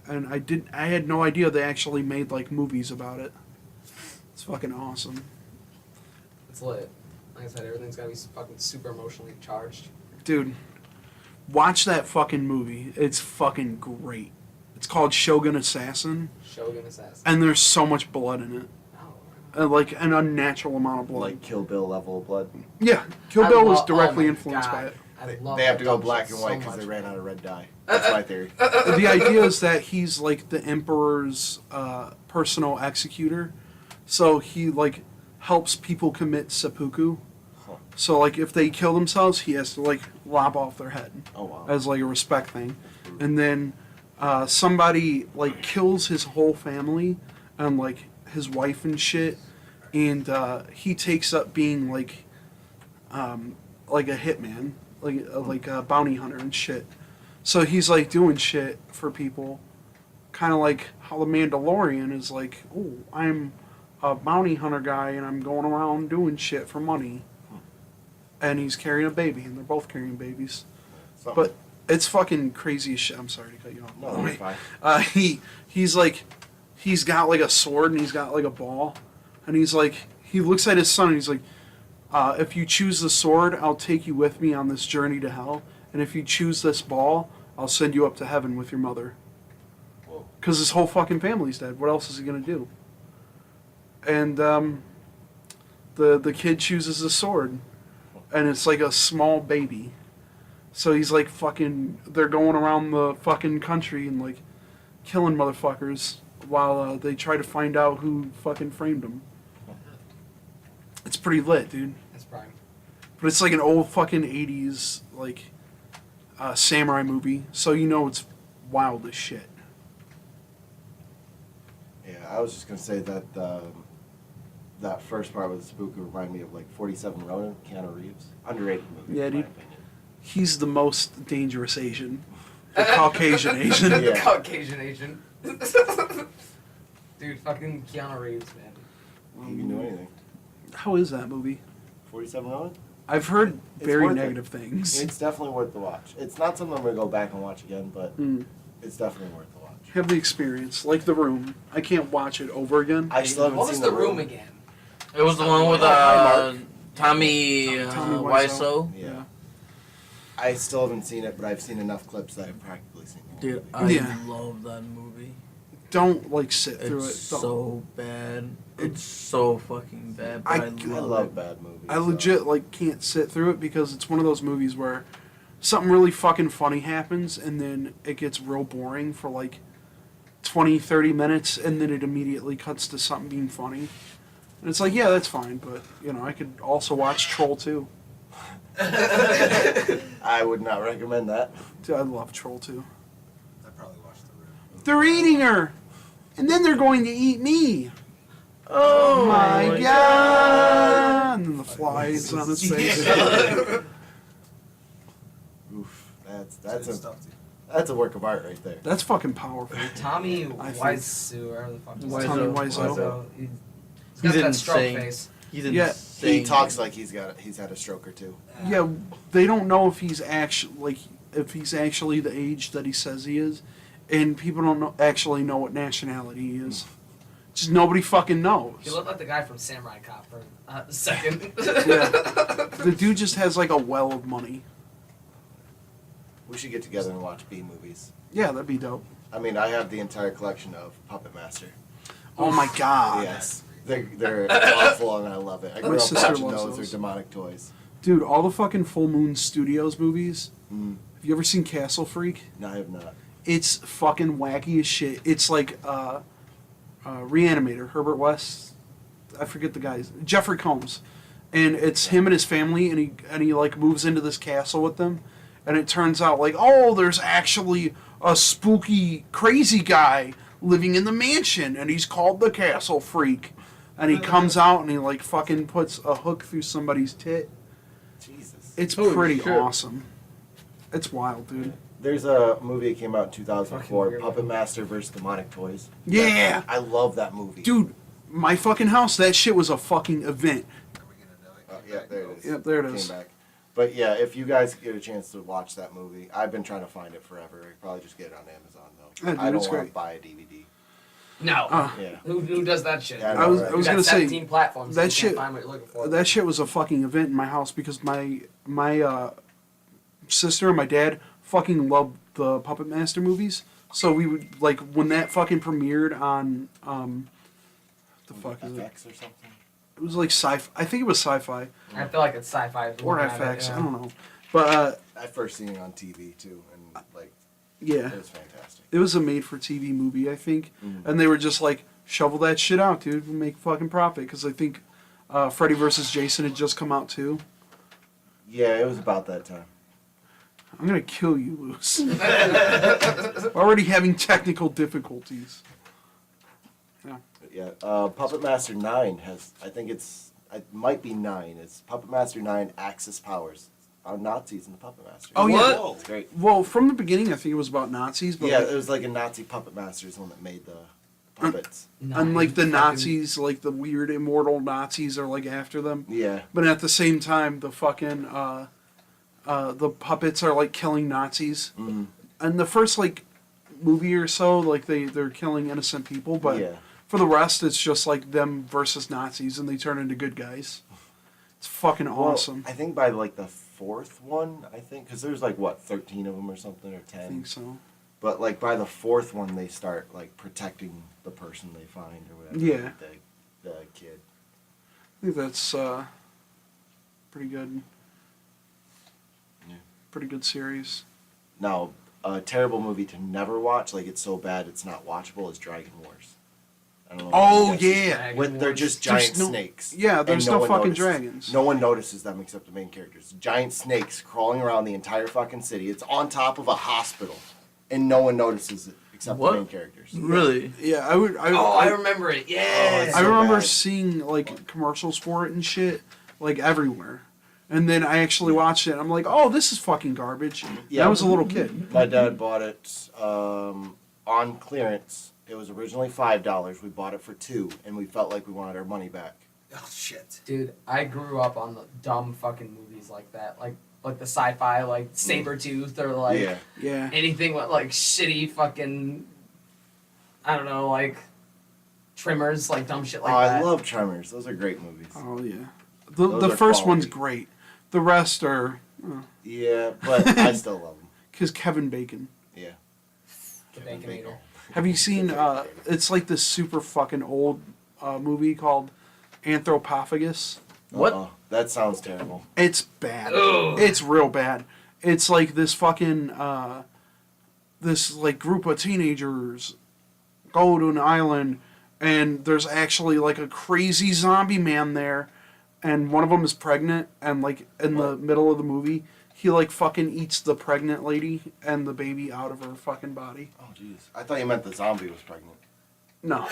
Speaker 1: And I had no idea they actually made like movies about it. It's fucking awesome.
Speaker 2: It's lit. Like I said, everything's gotta be fucking super emotionally charged.
Speaker 1: Dude, watch that fucking movie. It's fucking great. It's called Shogun Assassin,
Speaker 2: Shogun Assassin.
Speaker 1: and there's so much blood in it.
Speaker 2: Oh.
Speaker 1: Like an unnatural amount of blood.
Speaker 5: like Kill Bill level of blood.
Speaker 1: Yeah, Kill
Speaker 2: I
Speaker 1: Bill was
Speaker 2: love-
Speaker 1: directly
Speaker 2: oh my
Speaker 1: influenced by
Speaker 2: God.
Speaker 1: it.
Speaker 2: I love
Speaker 5: They have
Speaker 2: that
Speaker 5: to go
Speaker 2: dumb
Speaker 5: black
Speaker 2: shit
Speaker 5: and white
Speaker 2: so
Speaker 5: because they
Speaker 2: much.
Speaker 5: ran out of red dye. That's my theory.
Speaker 1: The idea is that he's like the emperor's personal executor, so he like helps people commit seppuku.
Speaker 5: Huh.
Speaker 1: So like if they kill themselves, he has to like lop off their head
Speaker 5: Oh wow.
Speaker 1: as like a respect thing, and then somebody like kills his whole family and like his wife and shit, and he takes up being like a hitman, like a bounty hunter and shit. So he's like doing shit for people, kind of like how the Mandalorian is like, oh, I'm a bounty hunter guy and I'm going around doing shit for money. And he's carrying a baby, and they're both carrying babies.
Speaker 5: Something.
Speaker 1: But it's fucking crazy as shit. I'm sorry to cut you off.
Speaker 5: No, that's fine.
Speaker 1: He's like, he's got like a sword and he's got like a ball, and he's like, he looks at his son and he's like, if you choose the sword, I'll take you with me on this journey to hell, and if you choose this ball, I'll send you up to heaven with your mother.
Speaker 5: Whoa.
Speaker 1: Because his whole fucking family's dead. What else is he gonna do? And the kid chooses the sword, and it's like a small baby. So he's like fucking, they're going around the fucking country and like killing motherfuckers while they try to find out who fucking framed him. It's pretty lit, dude.
Speaker 2: That's prime.
Speaker 1: But it's like an old fucking 80s like samurai movie, so you know it's wild as shit.
Speaker 5: Yeah, I was just gonna say that that first part with the Spooky reminded me of like 47 Ronin, Keanu Reeves. Underrated movie,
Speaker 1: Yeah,
Speaker 5: in my
Speaker 1: dude.
Speaker 5: opinion.
Speaker 1: He's the most dangerous Asian. The Caucasian Asian.
Speaker 5: Yeah.
Speaker 2: The Caucasian Asian. Dude, fucking Keanu Reeves, man.
Speaker 5: He can do anything.
Speaker 1: How is that movie?
Speaker 5: 47 Ronin?
Speaker 1: I've heard
Speaker 5: It's
Speaker 1: very
Speaker 5: worth it.
Speaker 1: negative things.
Speaker 5: It's definitely worth the watch. It's not something I'm gonna go back and watch again, but
Speaker 1: Mm.
Speaker 5: it's definitely worth the watch.
Speaker 1: Have the experience, like The Room. I can't watch it over again.
Speaker 5: I still haven't
Speaker 2: What
Speaker 5: seen
Speaker 2: was the room again?
Speaker 3: It was the one with
Speaker 1: Hi, Mark.
Speaker 3: Tommy
Speaker 1: Tommy
Speaker 3: Wiseau.
Speaker 5: Yeah. I still haven't seen it, but I've seen enough clips that I've practically seen it.
Speaker 3: Dude, I
Speaker 1: Yeah.
Speaker 3: love that movie.
Speaker 1: Don't like sit through
Speaker 3: It's
Speaker 1: it. Don't.
Speaker 3: so bad. It's so fucking bad. But
Speaker 1: I
Speaker 3: I,
Speaker 5: I
Speaker 3: love
Speaker 5: love
Speaker 3: it.
Speaker 5: bad movies.
Speaker 1: I
Speaker 5: so-
Speaker 1: legit like can't sit through it because it's one of those movies where something really fucking funny happens and then it gets real boring for like 20, 30 minutes and then it immediately cuts to something being funny. And it's like, yeah, that's fine, but you know, I could also watch Troll 2.
Speaker 5: I would not recommend that.
Speaker 1: Dude, I love Troll 2.
Speaker 4: I probably watched the room.
Speaker 1: They're eating her! and then they're going to eat me.
Speaker 3: Oh
Speaker 1: My God! And then the flies on his face.
Speaker 5: Oof,
Speaker 4: Good
Speaker 5: that's
Speaker 4: stuff, dude.
Speaker 5: a work of art right there.
Speaker 1: That's fucking powerful.
Speaker 2: Tommy
Speaker 1: I think-
Speaker 2: Wiseau, whatever the fuck. his name is.
Speaker 1: Tommy Wiseau.
Speaker 2: He's got
Speaker 3: He's
Speaker 2: that stroke
Speaker 3: insane.
Speaker 2: face.
Speaker 3: He's
Speaker 1: Yeah.
Speaker 3: insane.
Speaker 5: He talks like he's had a stroke or two.
Speaker 1: Yeah, they don't know if he's actually the age that he says he is, and people don't actually know what nationality he is. Just nobody fucking knows.
Speaker 2: He looked like the guy from Samurai Cop for a second.
Speaker 1: Yeah. The dude just has like a well of money.
Speaker 5: We should get together and watch B movies.
Speaker 1: Yeah, that'd be dope.
Speaker 5: I mean, I have the entire collection of Puppet Master.
Speaker 1: Oh my God.
Speaker 5: Yes, they're awful and I love it. I grew
Speaker 1: My
Speaker 5: up
Speaker 1: sister
Speaker 5: watching
Speaker 1: loves
Speaker 5: those.
Speaker 1: those.
Speaker 5: They're demonic toys.
Speaker 1: Dude, all the fucking Full Moon Studios movies. Have you ever seen Castle Freak?
Speaker 5: No, I have not.
Speaker 1: It's fucking wacky as shit. It's like Reanimator, Herbert West. I forget the guy's Jeffrey Combs, and it's him and his family, and he like moves into this castle with them, and it turns out like, oh, there's actually a spooky crazy guy living in the mansion, and he's called the Castle Freak, and he comes out and he like fucking puts a hook through somebody's tit.
Speaker 5: Jesus.
Speaker 1: It's
Speaker 3: Holy
Speaker 1: pretty
Speaker 3: shit.
Speaker 1: awesome. It's wild, dude.
Speaker 5: There's a movie that came out in 2004,
Speaker 2: Fucking weird.
Speaker 5: Puppet Master vs. Demonic Toys.
Speaker 1: Yeah.
Speaker 5: I love that movie.
Speaker 1: Dude, my fucking house, that shit was a fucking event.
Speaker 4: Are we gonna do it?
Speaker 5: Yeah, there it is.
Speaker 1: Yep, there it is.
Speaker 5: Came back. But yeah, if you guys get a chance to watch that movie, I've been trying to find it forever. I could probably just get it on Amazon though.
Speaker 1: Yeah, dude,
Speaker 5: I don't
Speaker 1: it's
Speaker 5: want
Speaker 1: great.
Speaker 5: to buy a DVD.
Speaker 2: No.
Speaker 5: Yeah.
Speaker 2: Who does that shit?
Speaker 5: Yeah,
Speaker 1: I was
Speaker 5: right.
Speaker 1: I was
Speaker 2: You got
Speaker 1: gonna say
Speaker 2: 17 platforms.
Speaker 1: that
Speaker 2: you
Speaker 1: shit-
Speaker 2: Can't find what you're looking for.
Speaker 1: that shit was a fucking event in my house because my sister and my dad fucking loved the Puppet Master movies. So we would like when that fucking premiered on the fuck is it?
Speaker 5: FX or something.
Speaker 1: It was like sci. I think it was sci-fi
Speaker 2: I feel like it's sci-fi.
Speaker 1: or FX. I don't know, but
Speaker 5: I first seen it on TV too, and like
Speaker 1: yeah,
Speaker 5: it was fantastic.
Speaker 1: it was a made-for-TV movie, I think,
Speaker 5: Mhm.
Speaker 1: and they were just like shovel that shit out, dude, and make fucking profit because I think Freddy vs. Jason had just come out too.
Speaker 5: Yeah, it was about that time.
Speaker 1: I'm gonna kill you, Luce. Already having technical difficulties. Yeah.
Speaker 5: But yeah, Puppet Master 9 has, I think it might be 9. It's Puppet Master 9 Axis Powers. Nazis in the Puppet Master.
Speaker 1: Oh, yeah.
Speaker 3: What?
Speaker 4: Whoa.
Speaker 5: It's great.
Speaker 1: Well, from the beginning, I think it was about Nazis, but
Speaker 5: Yeah,
Speaker 1: like,
Speaker 5: it was like a Nazi Puppet Master is the one that made the puppets.
Speaker 1: unlike the
Speaker 2: Fucking-
Speaker 1: Nazis, like the weird immortal Nazis are like after them.
Speaker 5: Yeah.
Speaker 1: But at the same time, the fucking the puppets are like killing Nazis.
Speaker 5: Mm-hmm.
Speaker 1: And the first like movie or so, like they're killing innocent people, but
Speaker 5: Yeah.
Speaker 1: for the rest, it's just like them versus Nazis, and they turn into good guys. It's fucking
Speaker 5: Well,
Speaker 1: awesome.
Speaker 5: I think by like the 4th one, because there's like what 13 of them or something or 10.
Speaker 1: I think so.
Speaker 5: But like by the 4th one, they start like protecting the person they find or whatever.
Speaker 1: Yeah.
Speaker 5: The kid.
Speaker 1: I think that's pretty good.
Speaker 5: Yeah.
Speaker 1: Pretty good series.
Speaker 5: Now, a terrible movie to never watch, like it's so bad it's not watchable, is Dragon Wars. I don't know.
Speaker 1: Oh
Speaker 5: if you guys-
Speaker 1: yeah.
Speaker 2: Dragon
Speaker 5: With they're
Speaker 2: Wars.
Speaker 5: just
Speaker 1: There's
Speaker 5: giant
Speaker 1: no-
Speaker 5: snakes.
Speaker 1: Yeah,
Speaker 5: And
Speaker 1: there's no
Speaker 5: one
Speaker 1: fucking
Speaker 5: notices.
Speaker 1: dragons.
Speaker 5: No one notices them except the main characters. Giant snakes crawling around the entire fucking city. It's on top of a hospital, and no one notices it except
Speaker 3: What?
Speaker 5: the main characters.
Speaker 3: Really?
Speaker 1: Yeah, I would.
Speaker 2: I remember it. Yeah.
Speaker 5: it's
Speaker 1: I
Speaker 5: so
Speaker 1: remember
Speaker 5: bad.
Speaker 1: seeing like commercials for it and shit, like everywhere. And then I actually watched it. And I'm like, oh, this is fucking garbage. Yeah, I was a little kid.
Speaker 5: My dad bought it on clearance. It was originally $5. We bought it for $2, and we felt like we wanted our money back.
Speaker 4: Oh shit.
Speaker 2: Dude, I grew up on the dumb fucking movies like that, like the sci-fi, like Sabretooth or like
Speaker 5: Yeah.
Speaker 1: Yeah.
Speaker 2: anything with like shitty fucking, I don't know, like Trimmers, like dumb shit like
Speaker 5: Oh,
Speaker 2: that.
Speaker 5: I love Tremors. Those are great movies.
Speaker 1: Oh yeah.
Speaker 5: Those
Speaker 1: The
Speaker 5: are
Speaker 1: first one's
Speaker 5: quality.
Speaker 1: great. The rest are
Speaker 5: Yeah, but I still love them.
Speaker 1: because Kevin Bacon.
Speaker 5: Yeah.
Speaker 2: The Baconator.
Speaker 1: Have you seen? It's like this super fucking old movie called Anthropophagus.
Speaker 3: What?
Speaker 5: That sounds terrible.
Speaker 1: It's bad.
Speaker 2: Ugh.
Speaker 1: It's real bad. It's like this fucking this like group of teenagers go to an island, and there's actually like a crazy zombie man there, and one of them is pregnant, and like in the middle of the movie, he like fucking eats the pregnant lady and the baby out of her fucking body.
Speaker 5: Oh, jeez. I thought you meant the zombie was pregnant.
Speaker 1: No.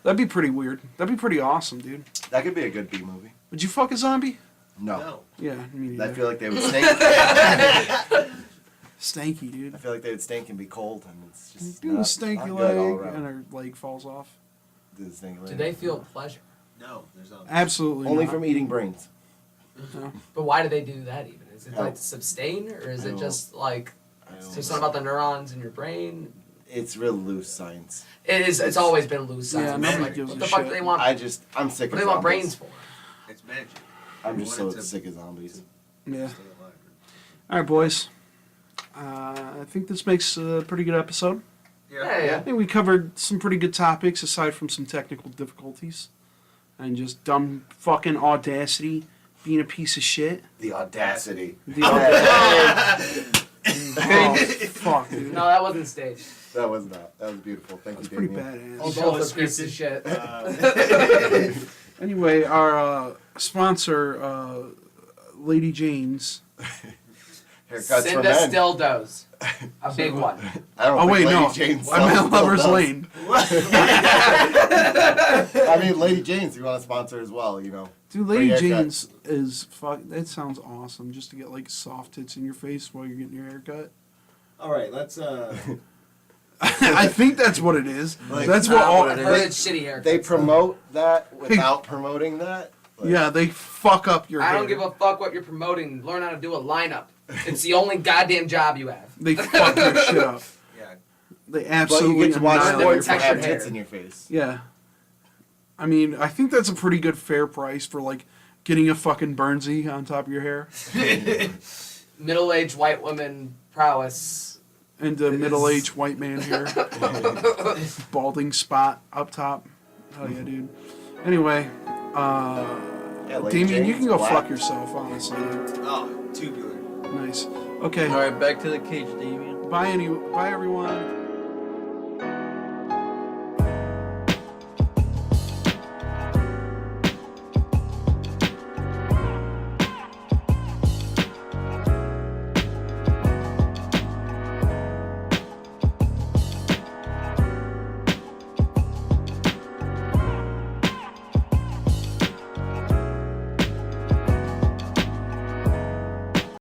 Speaker 1: That'd be pretty weird. That'd be pretty awesome, dude.
Speaker 5: That could be a good B movie.
Speaker 1: Would you fuck a zombie?
Speaker 5: No.
Speaker 1: Yeah, me
Speaker 5: I
Speaker 1: neither.
Speaker 5: feel like they would stink.
Speaker 1: Stanky, dude.
Speaker 5: I feel like they would stink and be cold, and it's just
Speaker 1: Do a
Speaker 5: not,
Speaker 1: stanky
Speaker 5: not good
Speaker 1: leg,
Speaker 5: all
Speaker 1: and
Speaker 5: around.
Speaker 1: her leg falls off.
Speaker 5: Do the stanky leg.
Speaker 2: Do they feel pleasure?
Speaker 4: No, there's not.
Speaker 1: Absolutely
Speaker 5: Only
Speaker 1: not.
Speaker 5: from eating brains.
Speaker 1: No.
Speaker 2: But why do they do that even? Is it
Speaker 5: I
Speaker 2: like
Speaker 5: don't-
Speaker 2: to sustain, or is
Speaker 5: I
Speaker 2: it
Speaker 5: don't-
Speaker 2: just like
Speaker 5: I don't
Speaker 2: so
Speaker 5: know.
Speaker 2: something about the neurons in your brain?
Speaker 5: It's real loose science.
Speaker 2: It is. It's always been loose
Speaker 1: Yeah,
Speaker 2: science.
Speaker 1: nobody
Speaker 2: Like,
Speaker 1: gives
Speaker 2: what
Speaker 1: a
Speaker 2: the fuck
Speaker 1: shit.
Speaker 2: do they want?
Speaker 5: I'm sick
Speaker 2: What
Speaker 5: of
Speaker 2: do they
Speaker 5: zombies.
Speaker 2: want brains for?
Speaker 4: It's magic.
Speaker 5: I'm
Speaker 4: You
Speaker 5: just
Speaker 4: want
Speaker 5: so
Speaker 4: it to
Speaker 5: sick of zombies.
Speaker 1: Yeah.
Speaker 4: stay alive.
Speaker 1: All right, boys. I think this makes a pretty good episode.
Speaker 2: Yeah,
Speaker 1: I
Speaker 2: yeah.
Speaker 1: think we covered some pretty good topics aside from some technical difficulties. And just dumb fucking audacity, being a piece of shit.
Speaker 5: The audacity.
Speaker 1: The audacity. Oh, fuck, dude.
Speaker 2: No, that wasn't staged.
Speaker 5: That was not. That was beautiful. Thank
Speaker 1: That's
Speaker 5: you,
Speaker 1: pretty
Speaker 5: Damian.
Speaker 1: badass.
Speaker 2: Both are pieces of shit.
Speaker 1: Anyway, our sponsor, Lady Jane's.
Speaker 5: Haircuts
Speaker 2: Send
Speaker 5: for
Speaker 2: us
Speaker 5: men.
Speaker 2: dildos. A big one.
Speaker 5: I don't
Speaker 1: Oh,
Speaker 5: think
Speaker 1: wait,
Speaker 5: Lady
Speaker 1: no.
Speaker 5: Jane
Speaker 1: I meant
Speaker 5: sells
Speaker 1: Lover's
Speaker 5: dildos.
Speaker 1: Lane.
Speaker 5: I mean, Lady Jane's, you want to sponsor as well, you know.
Speaker 1: Dude, Lady
Speaker 5: haircut.
Speaker 1: Jane's is fuck. That sounds awesome. Just to get like soft tits in your face while you're getting your hair cut.
Speaker 4: All right, let's.
Speaker 1: I think that's what it is.
Speaker 5: Like,
Speaker 1: That's
Speaker 3: not
Speaker 1: what all.
Speaker 3: what it
Speaker 2: Heard
Speaker 3: is.
Speaker 2: it's shitty haircuts.
Speaker 5: They promote that without promoting that. Like,
Speaker 1: Yeah, they fuck up your
Speaker 2: I
Speaker 1: hair.
Speaker 2: don't give a fuck what you're promoting. Learn how to do a lineup. It's the only goddamn job you have.
Speaker 1: They fuck your shit up.
Speaker 4: Yeah.
Speaker 1: They
Speaker 5: But you
Speaker 1: absolutely
Speaker 5: get to watch
Speaker 1: annihilate
Speaker 5: sports
Speaker 1: your
Speaker 5: and
Speaker 2: textured
Speaker 5: have
Speaker 1: fucking-
Speaker 5: tits
Speaker 2: hair.
Speaker 5: in your face.
Speaker 1: Yeah. I mean, I think that's a pretty good fair price for like getting a fucking Bernsey on top of your hair
Speaker 2: Middle-aged white woman prowess.
Speaker 1: and a middle-aged white man hair, balding spot up top. Hell yeah, dude. Anyway,
Speaker 5: Yeah, Lady
Speaker 1: Damian, you
Speaker 5: Jane's
Speaker 1: can go
Speaker 5: black.
Speaker 1: fuck yourself, honestly.
Speaker 4: Oh, tubular.
Speaker 1: Nice. Okay.
Speaker 3: All right, back to the cage, Damian.
Speaker 1: Bye, everyone.